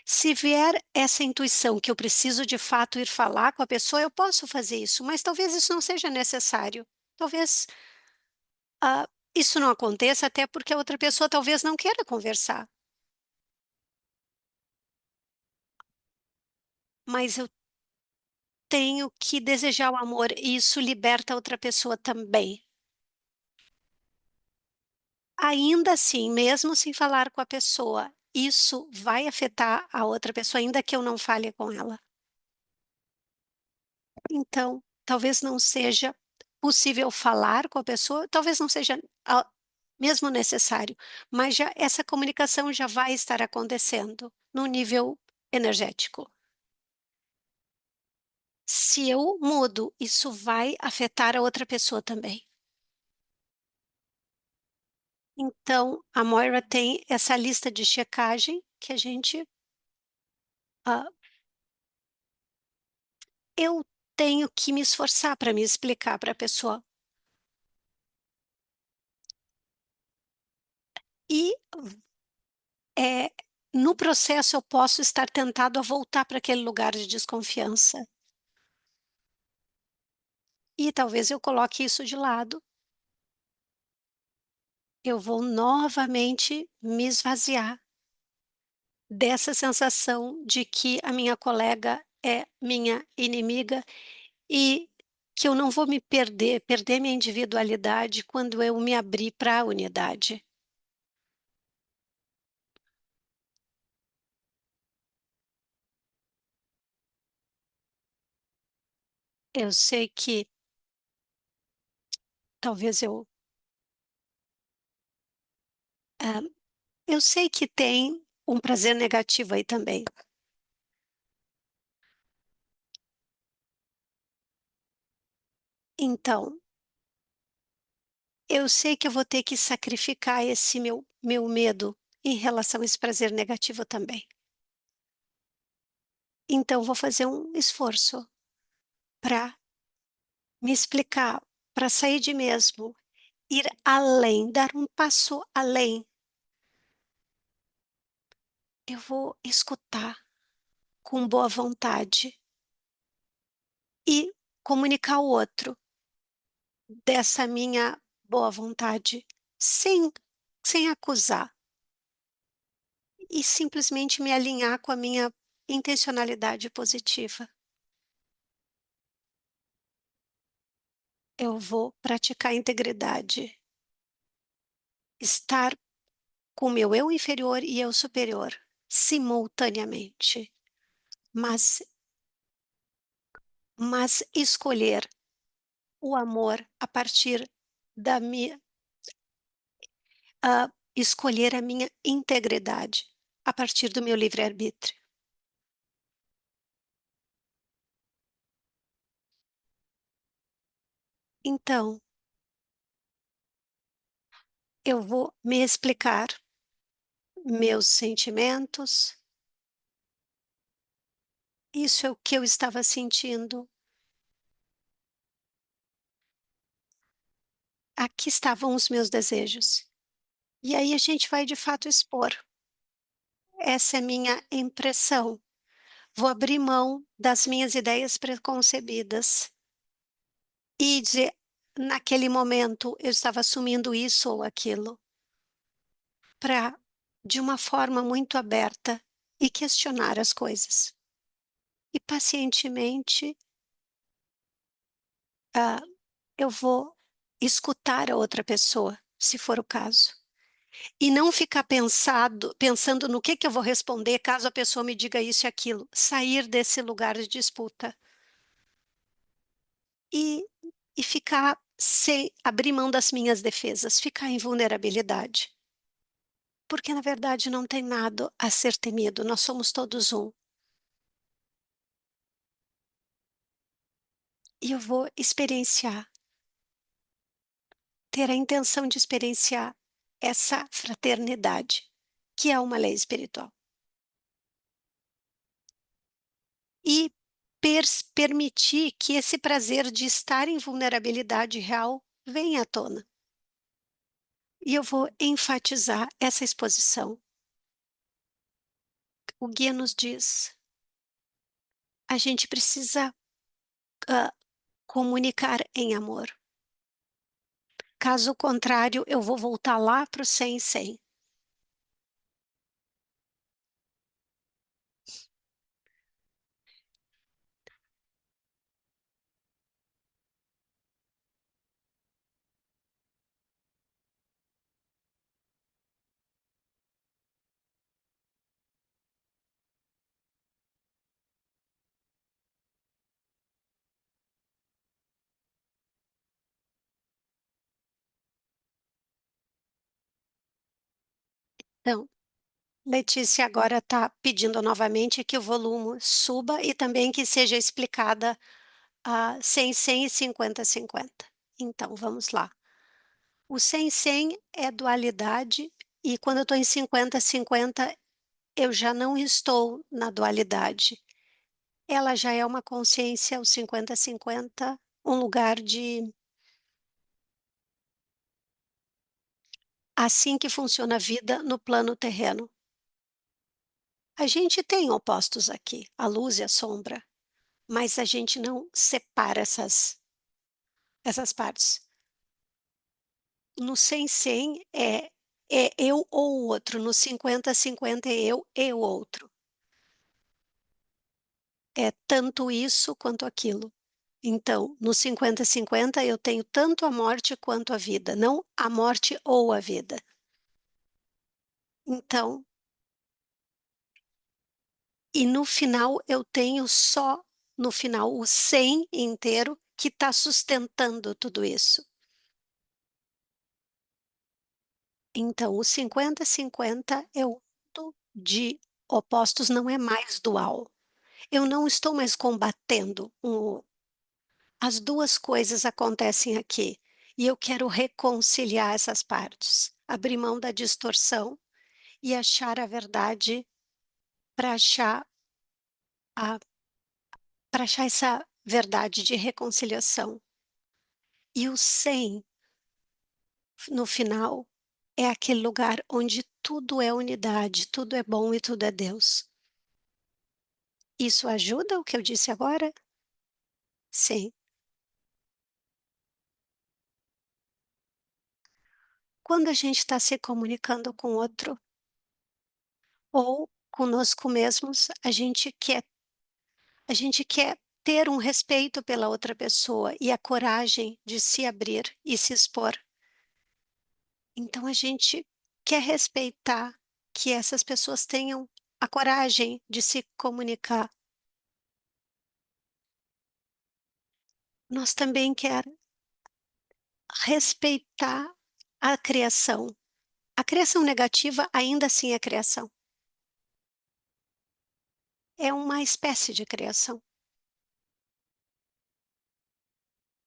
Se vier essa intuição que eu preciso de fato ir falar com a pessoa, eu posso fazer isso, mas talvez isso não seja necessário. Talvez, ah, isso não aconteça, até porque a outra pessoa talvez não queira conversar, mas eu tenho que desejar o amor e isso liberta a outra pessoa também. Ainda assim, mesmo sem falar com a pessoa, isso vai afetar a outra pessoa, ainda que eu não fale com ela. Então, talvez não seja possível falar com a pessoa, talvez não seja mesmo necessário, mas já essa comunicação já vai estar acontecendo no nível energético. Se eu mudo, isso vai afetar a outra pessoa também. Então, a Moira tem essa lista de checagem que a gente, ah, eu tenho que me esforçar para me explicar para a pessoa. E É, no processo eu posso estar tentado a voltar para aquele lugar de desconfiança, e talvez eu coloque isso de lado, eu vou novamente me esvaziar dessa sensação de que a minha colega é minha inimiga e que eu não vou me perder minha individualidade quando eu me abrir para a unidade. Eu sei que talvez ah, eu sei que tem um prazer negativo aí também. Então, eu sei que eu vou ter que sacrificar esse meu medo em relação a esse prazer negativo também. Então vou fazer um esforço para me explicar, para sair de mesmo, ir além, dar um passo além. Eu vou escutar com boa vontade e comunicar ao outro dessa minha boa vontade, sem acusar, e simplesmente me alinhar com a minha intencionalidade positiva. Eu vou praticar a integridade, estar com o meu eu inferior e eu superior, simultaneamente, mas escolher o amor a partir da minha escolher a minha integridade. a partir do meu livre-arbítrio. Então, eu vou me explicar meus sentimentos, isso é o que eu estava sentindo, aqui estavam os meus desejos. E aí a gente vai de fato expor. Essa é minha impressão. Vou abrir mão das minhas ideias preconcebidas e dizer, naquele momento eu estava assumindo isso ou aquilo, para, de uma forma muito aberta, e questionar as coisas. E pacientemente, ah, eu vou escutar a outra pessoa, se for o caso. E não ficar pensando no que eu vou responder caso a pessoa me diga isso e aquilo. Sair desse lugar de disputa. E, e ficar sem abrir mão das minhas defesas, ficar em vulnerabilidade. Porque na verdade não tem nada a ser temido, nós somos todos um. E eu vou experienciar, ter a intenção de experienciar essa fraternidade, que é uma lei espiritual. E permitir que esse prazer de estar em vulnerabilidade real venha à tona. E eu vou enfatizar essa exposição. O guia nos diz: a gente precisa ah, comunicar em amor. Caso contrário, eu vou voltar lá para o 100 100. Então, Letícia agora está pedindo novamente que o volume suba e também que seja explicada a 100 100 e 50 50. Então, vamos lá. O 100 100 é dualidade e quando eu estou em 50 50, eu já não estou na dualidade. Ela já é uma consciência, o 50 50, um lugar de assim que funciona a vida no plano terreno. A gente tem opostos aqui, a luz e a sombra, mas a gente não separa essas partes. No 100 100 é eu ou o outro, no 50 50 é eu e o outro. É tanto isso quanto aquilo. Então, no 50 50 eu tenho tanto a morte quanto a vida, não a morte ou a vida. Então, e no final eu tenho só no final o 100 inteiro que está sustentando tudo isso. Então, o 50 50 é o mundo de opostos, não é mais dual. Eu não estou mais combatendo as duas coisas acontecem aqui. E eu quero reconciliar essas partes, abrir mão da distorção e achar a verdade para achar a para achar essa verdade de reconciliação. E o 100 no final, é aquele lugar onde tudo é unidade, tudo é bom e tudo é Deus. Isso ajuda o que eu disse agora? Sim. Quando a gente está se comunicando com outro ou conosco mesmos, a gente quer ter um respeito pela outra pessoa e a coragem de se abrir e se expor. Então a gente quer respeitar que essas pessoas tenham a coragem de se comunicar. Nós também quer respeitar a criação. A criação negativa ainda assim é criação. é uma espécie de criação.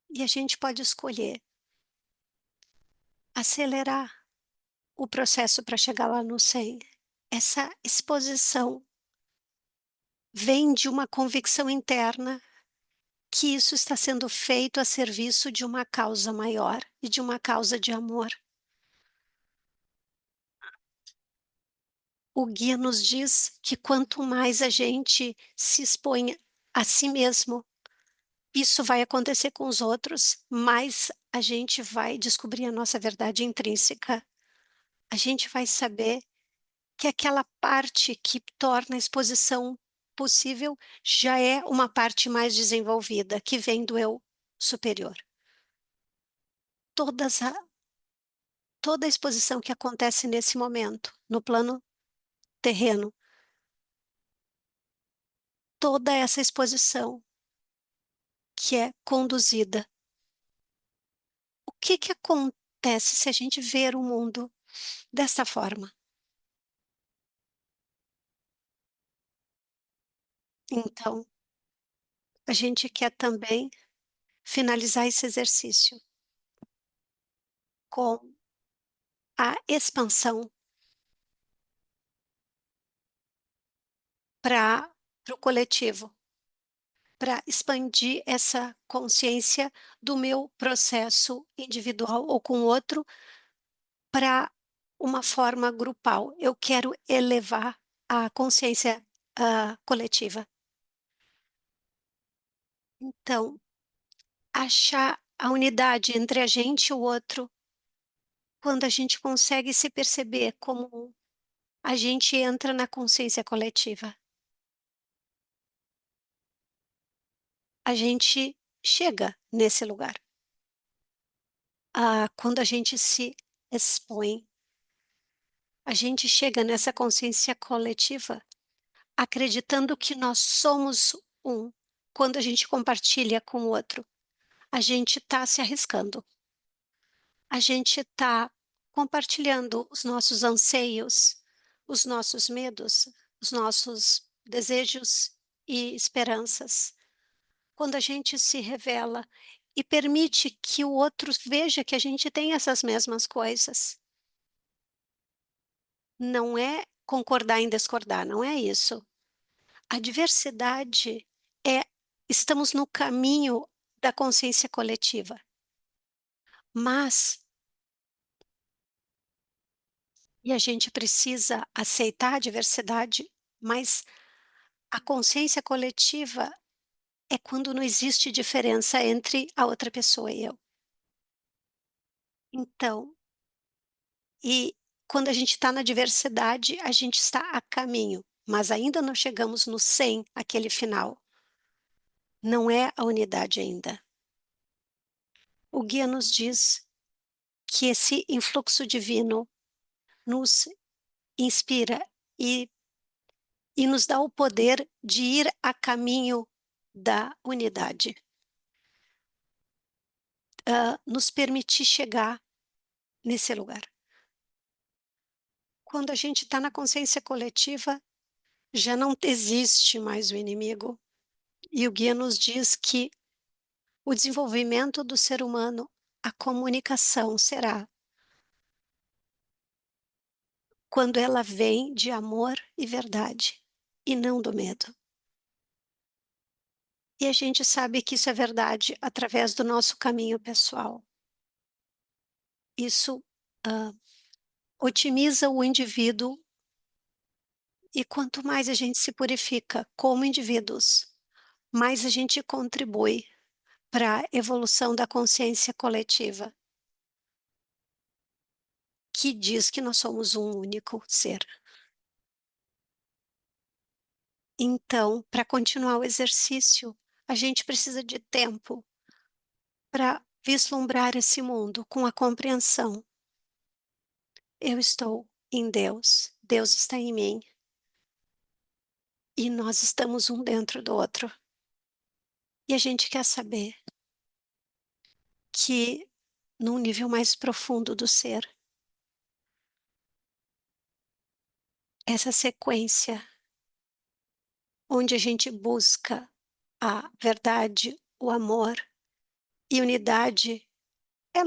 E a gente pode escolher acelerar o processo para chegar lá no 100. Essa exposição vem de uma convicção interna que isso está sendo feito a serviço de uma causa maior e de uma causa de amor. O guia nos diz que quanto mais a gente se expõe a si mesmo, isso vai acontecer com os outros, mais a gente vai descobrir a nossa verdade intrínseca. A gente vai saber que aquela parte que torna a exposição possível já é uma parte mais desenvolvida, que vem do eu superior. Todas a Toda a exposição que acontece nesse momento, no plano terreno, toda essa exposição que é conduzida. O que que acontece se a gente ver o mundo dessa forma? Então, a gente quer também finalizar esse exercício com a expansão para o coletivo, para expandir essa consciência do meu processo individual ou com o outro para uma forma grupal. Eu quero elevar a consciência, coletiva. Então, achar a unidade entre a gente e o outro, quando a gente consegue se perceber como um, a gente entra na consciência coletiva. A gente chega nesse lugar. Quando a gente se expõe, a gente chega nessa consciência coletiva acreditando que nós somos um. Quando a gente compartilha com o outro, a gente está se arriscando. A gente está compartilhando os nossos anseios, os nossos medos, os nossos desejos e esperanças. Quando a gente se revela e permite que o outro veja que a gente tem essas mesmas coisas. Não é concordar em discordar, não é isso. A diversidade é estamos no caminho da consciência coletiva, mas e a gente precisa aceitar a diversidade, mas a consciência coletiva é quando não existe diferença entre a outra pessoa e eu. Então, e quando a gente está na diversidade, a gente está a caminho, mas ainda não chegamos no 100, aquele final. Não é a unidade ainda. O guia nos diz que esse influxo divino nos inspira e nos dá o poder de ir a caminho da unidade, nos permitir chegar nesse lugar. Quando a gente está na consciência coletiva, já não existe mais o inimigo. E o guia nos diz que o desenvolvimento do ser humano, a comunicação será quando ela vem de amor e verdade, e não do medo. E a gente sabe que isso é verdade através do nosso caminho pessoal. Isso, otimiza o indivíduo e quanto mais a gente se purifica como indivíduos, mais a gente contribui para a evolução da consciência coletiva, que diz que nós somos um único ser. Então, para continuar o exercício, a gente precisa de tempo para vislumbrar esse mundo com a compreensão. Eu estou em Deus, Deus está em mim e nós estamos um dentro do outro. E a gente quer saber que, num nível mais profundo do ser, essa sequência onde a gente busca a verdade, o amor e unidade,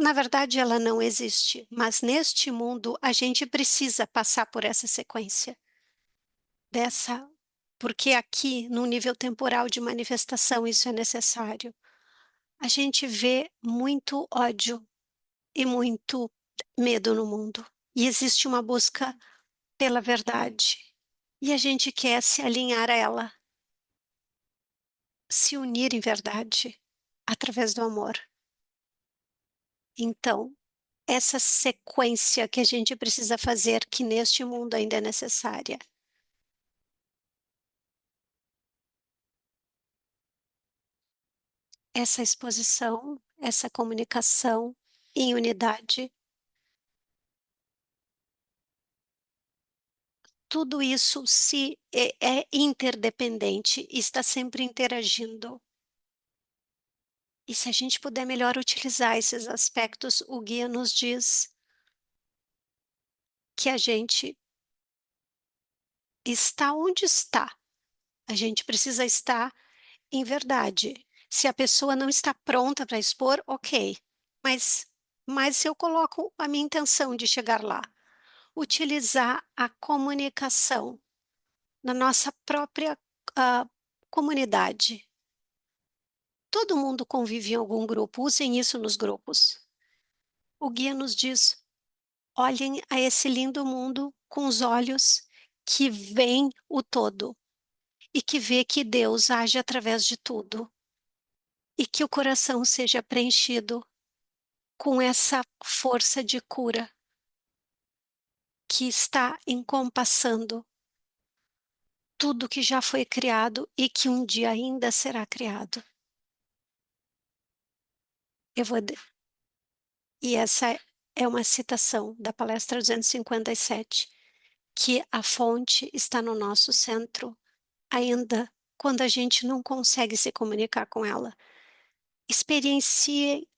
na verdade ela não existe, mas neste mundo a gente precisa passar por essa sequência, dessa porque aqui no nível temporal de manifestação isso é necessário. A gente vê muito ódio e muito medo no mundo, e existe uma busca pela verdade, e a gente quer se alinhar a ela, se unir em verdade, através do amor. Então, essa sequência que a gente precisa fazer, que neste mundo ainda é necessária. Essa exposição, essa comunicação em unidade, tudo isso se é interdependente, está sempre interagindo. E se a gente puder melhor utilizar esses aspectos, o guia nos diz que a gente está onde está. A gente precisa estar em verdade. Se a pessoa não está pronta para expor, ok. Mas, mas se eu coloco a minha intenção de chegar lá, utilizar a comunicação na nossa própria comunidade. Todo mundo convive em algum grupo, usem isso nos grupos. O guia nos diz: olhem a esse lindo mundo com os olhos que veem o todo e que vê que Deus age através de tudo e que o coração seja preenchido com essa força de cura que está encompassando tudo que já foi criado e que um dia ainda será criado. Eu vou de- E essa é uma citação da palestra 257, que a fonte está no nosso centro, ainda quando a gente não consegue se comunicar com ela. Experiencie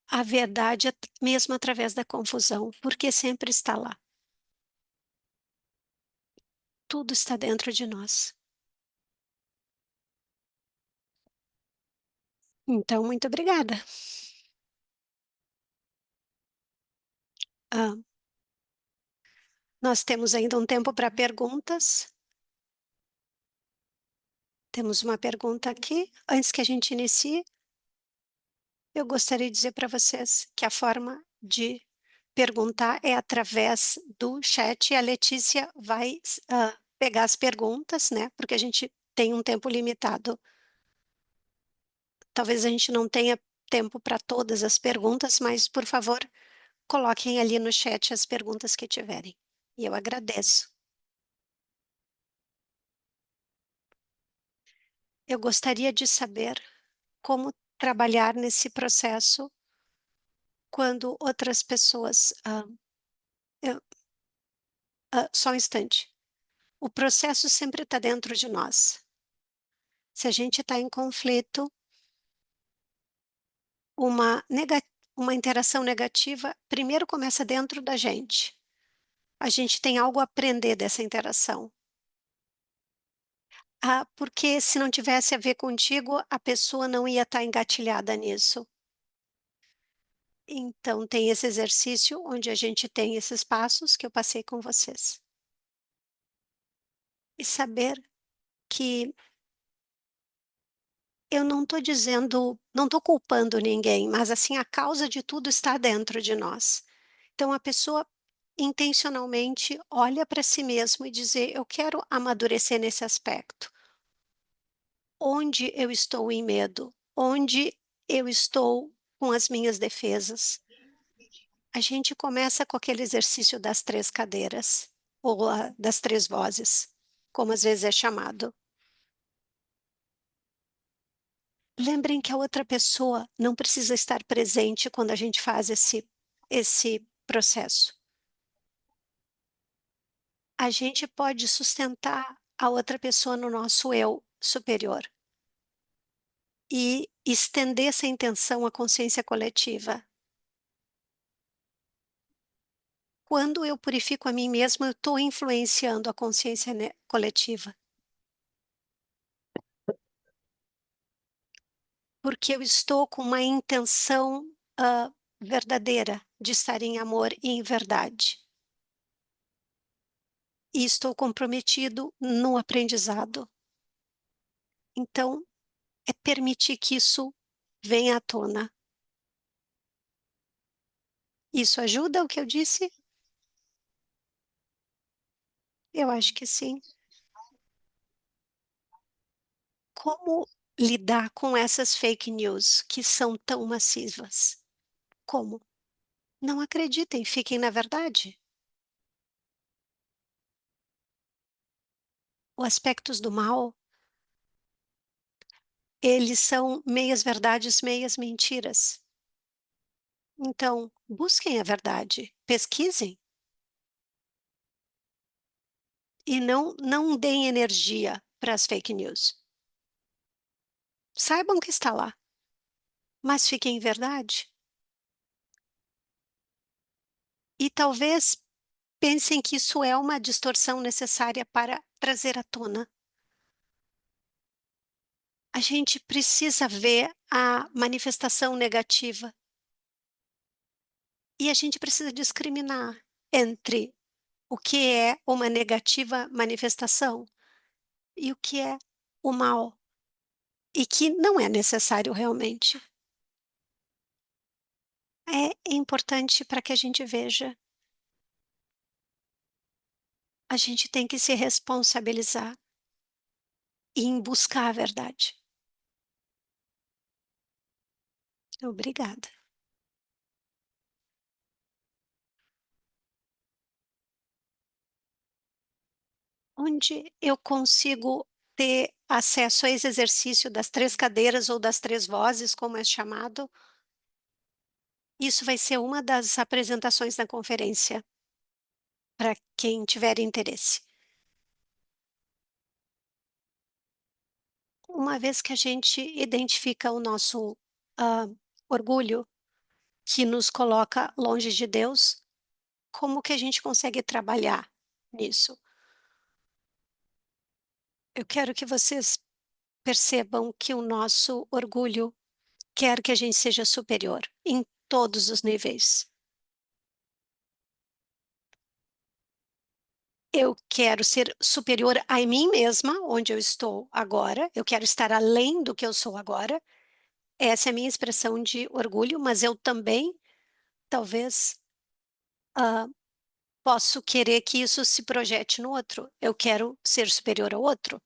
a verdade mesmo através da confusão, porque sempre está lá. Tudo está dentro de nós. Então, muito obrigada. Ah, nós temos ainda um tempo para perguntas. Temos uma pergunta aqui. Antes que a gente inicie, eu gostaria de dizer para vocês que a forma de perguntar é através do chat e a Letícia vai pegar as perguntas, né? Porque a gente tem um tempo limitado. Talvez a gente não tenha tempo para todas as perguntas, mas por favor, coloquem ali no chat as perguntas que tiverem. E eu agradeço. Eu gostaria de saber como trabalhar nesse processo quando outras pessoas. Só um instante. O processo sempre está dentro de nós. Se a gente está em conflito, uma, uma interação negativa primeiro começa dentro da gente. A gente tem algo a aprender dessa interação. Porque se não tivesse a ver contigo, a pessoa não ia estar engatilhada nisso. Então, tem esse exercício onde a gente tem esses passos que eu passei com vocês. E saber que eu não estou dizendo, não estou culpando ninguém, mas assim, a causa de tudo está dentro de nós. Então, a pessoa intencionalmente olha para si mesmo e dizer: eu quero amadurecer nesse aspecto. Onde eu estou em medo? Onde eu estou com as minhas defesas? A gente começa com aquele exercício das 3 cadeiras, ou das 3 vozes, como às vezes é chamado. Lembrem que a outra pessoa não precisa estar presente quando a gente faz esse processo. A gente pode sustentar a outra pessoa no nosso eu superior e estender essa intenção à consciência coletiva. Quando eu purifico a mim mesma, eu estou influenciando a consciência coletiva. porque eu estou com uma intenção, verdadeira de estar em amor e em verdade. E estou comprometido no aprendizado. Então, é permitir que isso venha à tona. Isso ajuda o que eu disse? Eu acho que sim. Como lidar com essas fake news que são tão massivas? Como? Não acreditem, fiquem na verdade. Os aspectos do mal, eles são meias verdades, meias mentiras. Então, busquem a verdade, pesquisem e não deem energia para as fake news. Saibam que está lá, mas fiquem em verdade. E talvez pensem que isso é uma distorção necessária para trazer à tona. A gente precisa ver a manifestação negativa e a gente precisa discriminar entre o que é uma negativa manifestação e o que é o mal, e que não é necessário realmente. É importante para que a gente veja. A gente tem que se responsabilizar em buscar a verdade. Obrigada. Onde eu consigo ter acesso a esse exercício das 3 cadeiras ou das 3 vozes, como é chamado, isso vai ser uma das apresentações da conferência, para quem tiver interesse. Uma vez que a gente identifica o nosso, hã, orgulho, que nos coloca longe de Deus, como que a gente consegue trabalhar nisso? Eu quero que vocês percebam que o nosso orgulho quer que a gente seja superior, em todos os níveis. Eu quero ser superior a mim mesma, onde eu estou agora, eu quero estar além do que eu sou agora, essa é a minha expressão de orgulho, mas eu também, talvez, hã, posso querer que isso se projete no outro, eu quero ser superior ao outro.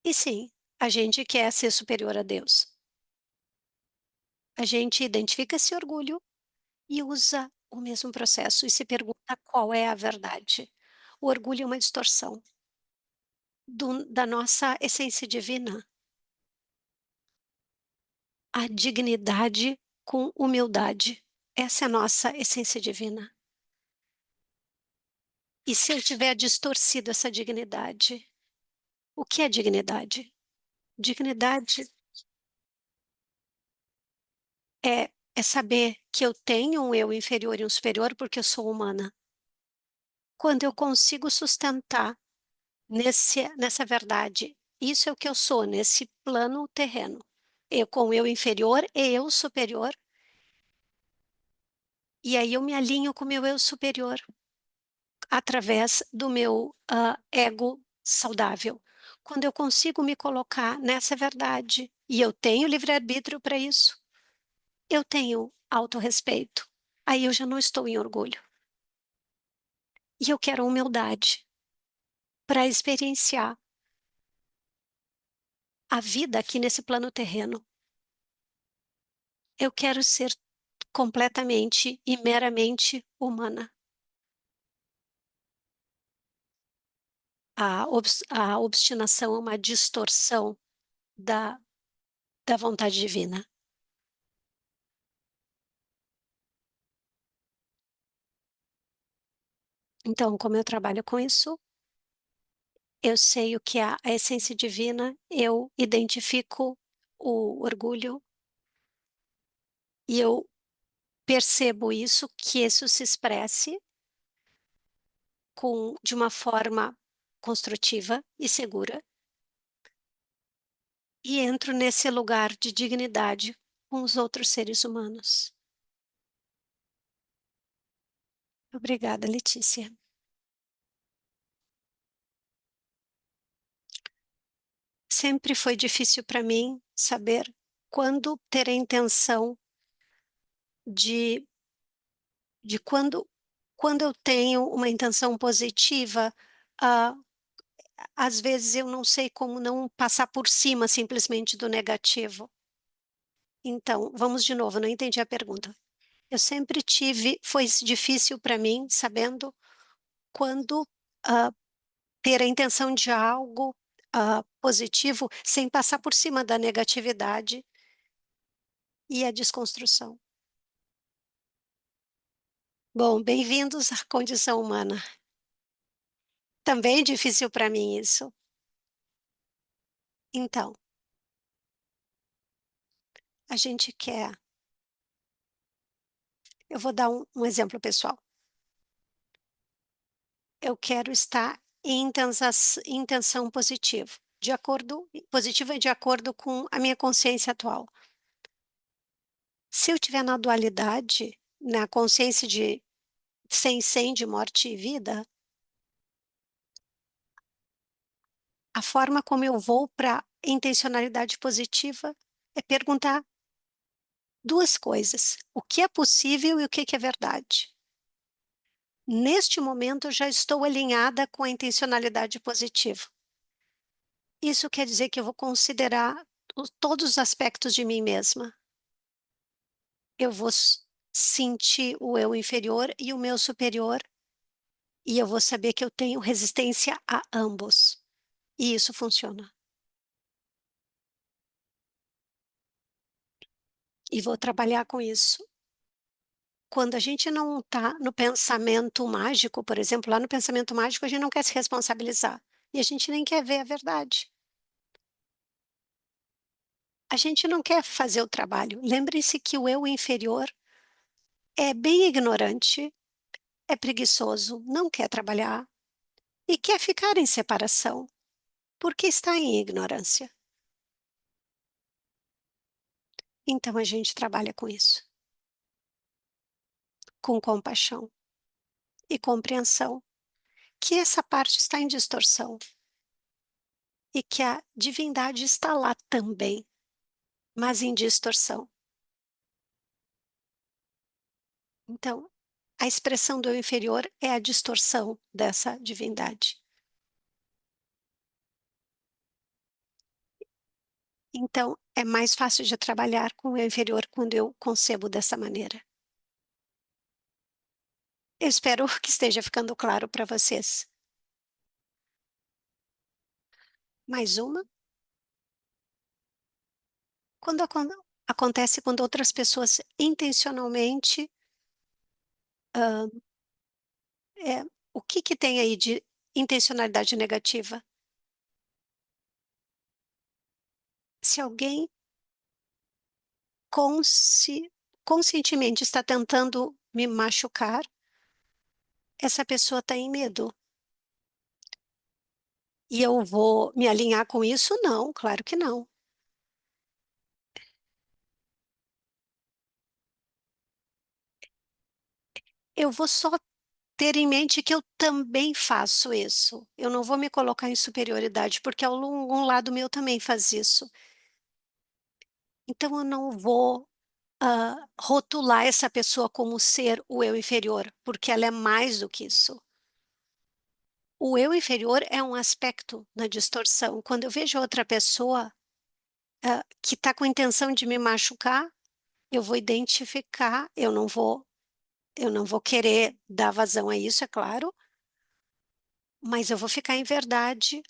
E sim, a gente quer ser superior a Deus. A gente identifica esse orgulho e usa o mesmo processo e se pergunta qual é a verdade. O orgulho é uma distorção da nossa essência divina, a dignidade com humildade. Essa é a nossa essência divina. E se eu tiver distorcido essa dignidade, o que é dignidade? Dignidade é saber que eu tenho um eu inferior e um superior porque eu sou humana. Quando eu consigo sustentar nessa verdade, isso é o que eu sou nesse plano terreno. Eu com o eu inferior e eu superior, e aí eu me alinho com o meu eu superior, através do meu, ego saudável. Quando eu consigo me colocar nessa verdade, e eu tenho livre-arbítrio para isso, eu tenho autorrespeito, aí eu já não estou em orgulho. E eu quero humildade para experienciar a vida aqui nesse plano terreno. Eu quero ser completamente e meramente humana. A obstinação é uma distorção da da vontade divina. Então, como eu trabalho com isso, eu sei o que é a essência divina, eu identifico o orgulho e eu percebo isso, que isso se expresse de uma forma construtiva e segura, e entro nesse lugar de dignidade com os outros seres humanos. Obrigada, Letícia. Sempre foi difícil para mim saber quando ter a intenção de quando eu tenho uma intenção positiva, ah, às vezes eu não sei como não passar por cima simplesmente do negativo. Então, vamos de novo, não entendi a pergunta. Eu sempre tive foi difícil para mim sabendo quando, hã, ter a intenção de algo, positivo, sem passar por cima da negatividade e a desconstrução. Bom, bem-vindos à condição humana. Também é difícil para mim isso. Então, a gente quer eu vou dar um exemplo pessoal. Eu quero estar em intenção positivo, de acordo positiva de acordo com a minha consciência atual. Se eu estiver na dualidade, na consciência de 100, de morte e vida, a forma como eu vou para intencionalidade positiva é perguntar 2 coisas: o que é possível e o que que é verdade. Neste momento, eu já estou alinhada com a intencionalidade positiva. Isso quer dizer que eu vou considerar todos os aspectos de mim mesma. Eu vou sentir o eu inferior e o meu superior, e eu vou saber que eu tenho resistência a ambos. E isso funciona. E vou trabalhar com isso. Quando a gente não está no pensamento mágico, por exemplo, lá no pensamento mágico a gente não quer se responsabilizar, e a gente nem quer ver a verdade. A gente não quer fazer o trabalho. Lembre-se que o eu inferior é bem ignorante, é preguiçoso, não quer trabalhar e quer ficar em separação, porque está em ignorância. Então a gente trabalha com isso, com compaixão e compreensão, que essa parte está em distorção e que a divindade está lá também, mas em distorção. Então, a expressão do eu inferior é a distorção dessa divindade. Então, é mais fácil de trabalhar com o eu inferior quando eu concebo dessa maneira. Eu espero que esteja ficando claro para vocês. Mais uma? Quando acontece quando outras pessoas intencionalmente, o que que tem aí de intencionalidade negativa? Se alguém consci conscientemente está tentando me machucar, essa pessoa está em medo. E eu vou me alinhar com isso? Não, claro que não. Eu vou só ter em mente que eu também faço isso. Eu não vou me colocar em superioridade, porque algum lado meu também faz isso. Então eu não vou, rotular essa pessoa como ser o eu inferior, porque ela é mais do que isso. O eu inferior é um aspecto na distorção. Quando eu vejo outra pessoa, que está com intenção de me machucar, eu vou identificar, eu não vou querer dar vazão a isso, é claro, mas eu vou ficar em verdade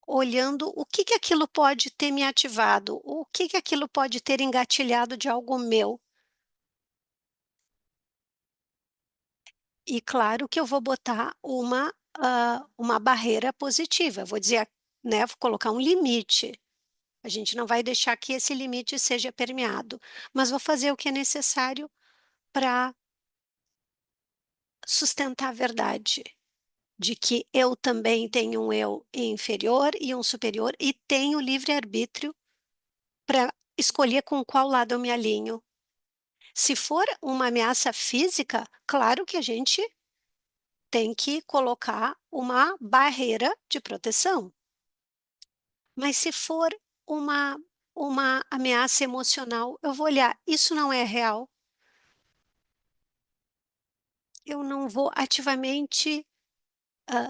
olhando o que que aquilo pode ter me ativado, o que que aquilo pode ter engatilhado de algo meu. E claro que eu vou botar uma barreira positiva, vou dizer, né, vou colocar um limite. A gente não vai deixar que esse limite seja permeado, mas vou fazer o que é necessário para sustentar a verdade, de que eu também tenho um eu inferior e um superior e tenho livre-arbítrio para escolher com qual lado eu me alinho. Se for uma ameaça física, claro que a gente tem que colocar uma barreira de proteção. Mas se for uma uma ameaça emocional, eu vou olhar, isso não é real, eu não vou ativamente,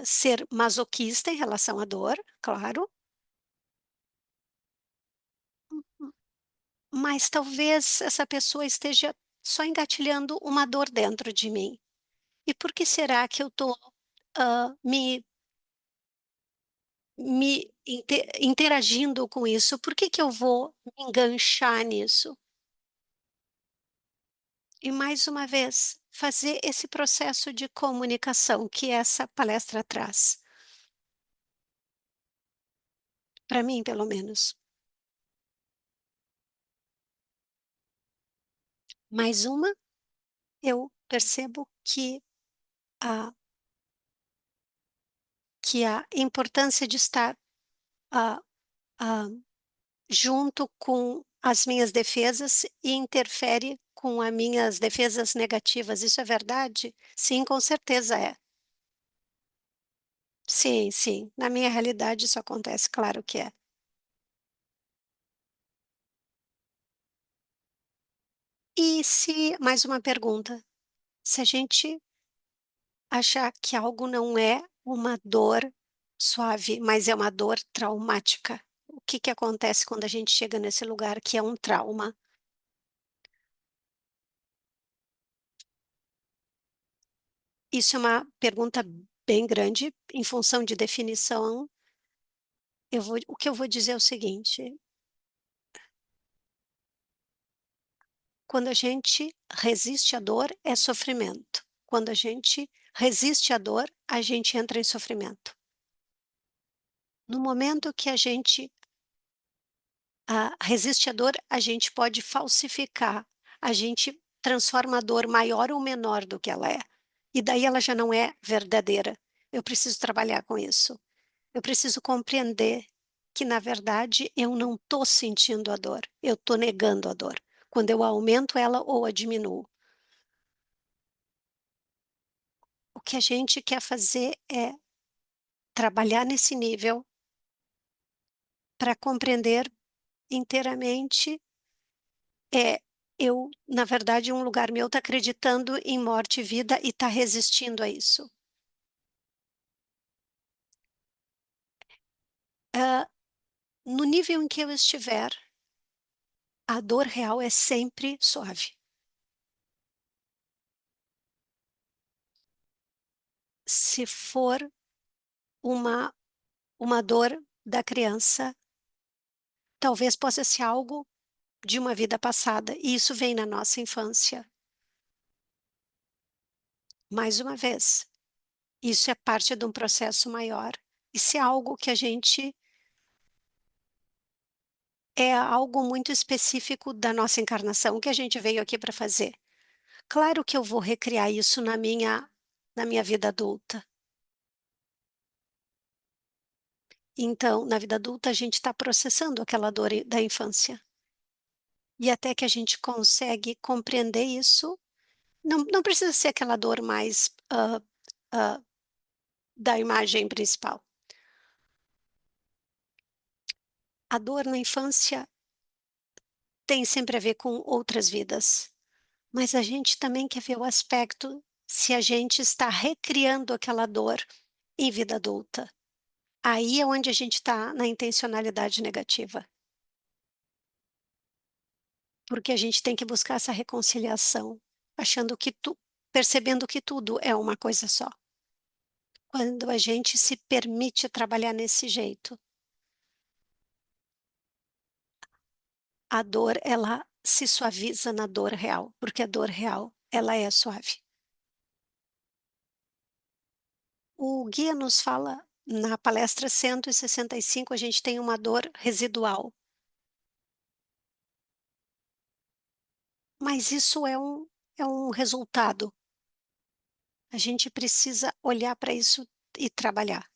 ser masoquista em relação à dor, claro, mas talvez essa pessoa esteja só engatilhando uma dor dentro de mim. E por que será que eu estou, me interagindo com isso? Por que que eu vou me enganchar nisso? E mais uma vez, fazer esse processo de comunicação que essa palestra traz, para mim pelo menos. Mais uma, eu percebo a que a importância de estar, ah ah, junto com as minhas defesas e interfere com as minhas defesas negativas, isso é verdade? Sim, com certeza é. Sim, sim, na minha realidade isso acontece, claro que é. E se mais uma pergunta, se a gente achar que algo não é uma dor suave, mas é uma dor traumática, o que que acontece quando a gente chega nesse lugar que é um trauma? Isso é uma pergunta bem grande, em função de definição, o que eu vou dizer é o seguinte: quando a gente resiste à dor, é sofrimento. Quando a gente resiste à dor, a gente entra em sofrimento. No momento que a gente resiste à dor, a gente pode falsificar, a gente transforma a dor maior ou menor do que ela é. E daí ela já não é verdadeira. Eu preciso trabalhar com isso. Eu preciso compreender que, na verdade, eu não estou sentindo a dor, eu estou negando a dor. Quando eu aumento ela ou a diminuo. O que a gente quer fazer é trabalhar nesse nível para compreender inteiramente, eu, na verdade, um lugar meu está acreditando em morte e vida e está resistindo a isso. Hã, no nível em que eu estiver, a dor real é sempre suave. Se for uma uma dor da criança, talvez possa ser algo de uma vida passada, e isso vem na nossa infância. Mais uma vez, isso é parte de um processo maior. Isso é algo que a gente é algo muito específico da nossa encarnação, que a gente veio aqui para fazer. Claro que eu vou recriar isso na minha vida adulta. Então, na vida adulta, a gente está processando aquela dor da infância. E até que a gente consegue compreender isso, não precisa ser aquela dor mais da imagem principal. A dor na infância tem sempre a ver com outras vidas, mas a gente também quer ver o aspecto se a gente está recriando aquela dor em vida adulta. Aí é onde a gente está na intencionalidade negativa, porque a gente tem que buscar essa reconciliação, achando que percebendo que tudo é uma coisa só. Quando a gente se permite trabalhar nesse jeito, a dor ela se suaviza na dor real, porque a dor real ela é suave. O guia nos fala na palestra 165, a gente tem uma dor residual, mas isso é um resultado. A gente precisa olhar para isso e trabalhar.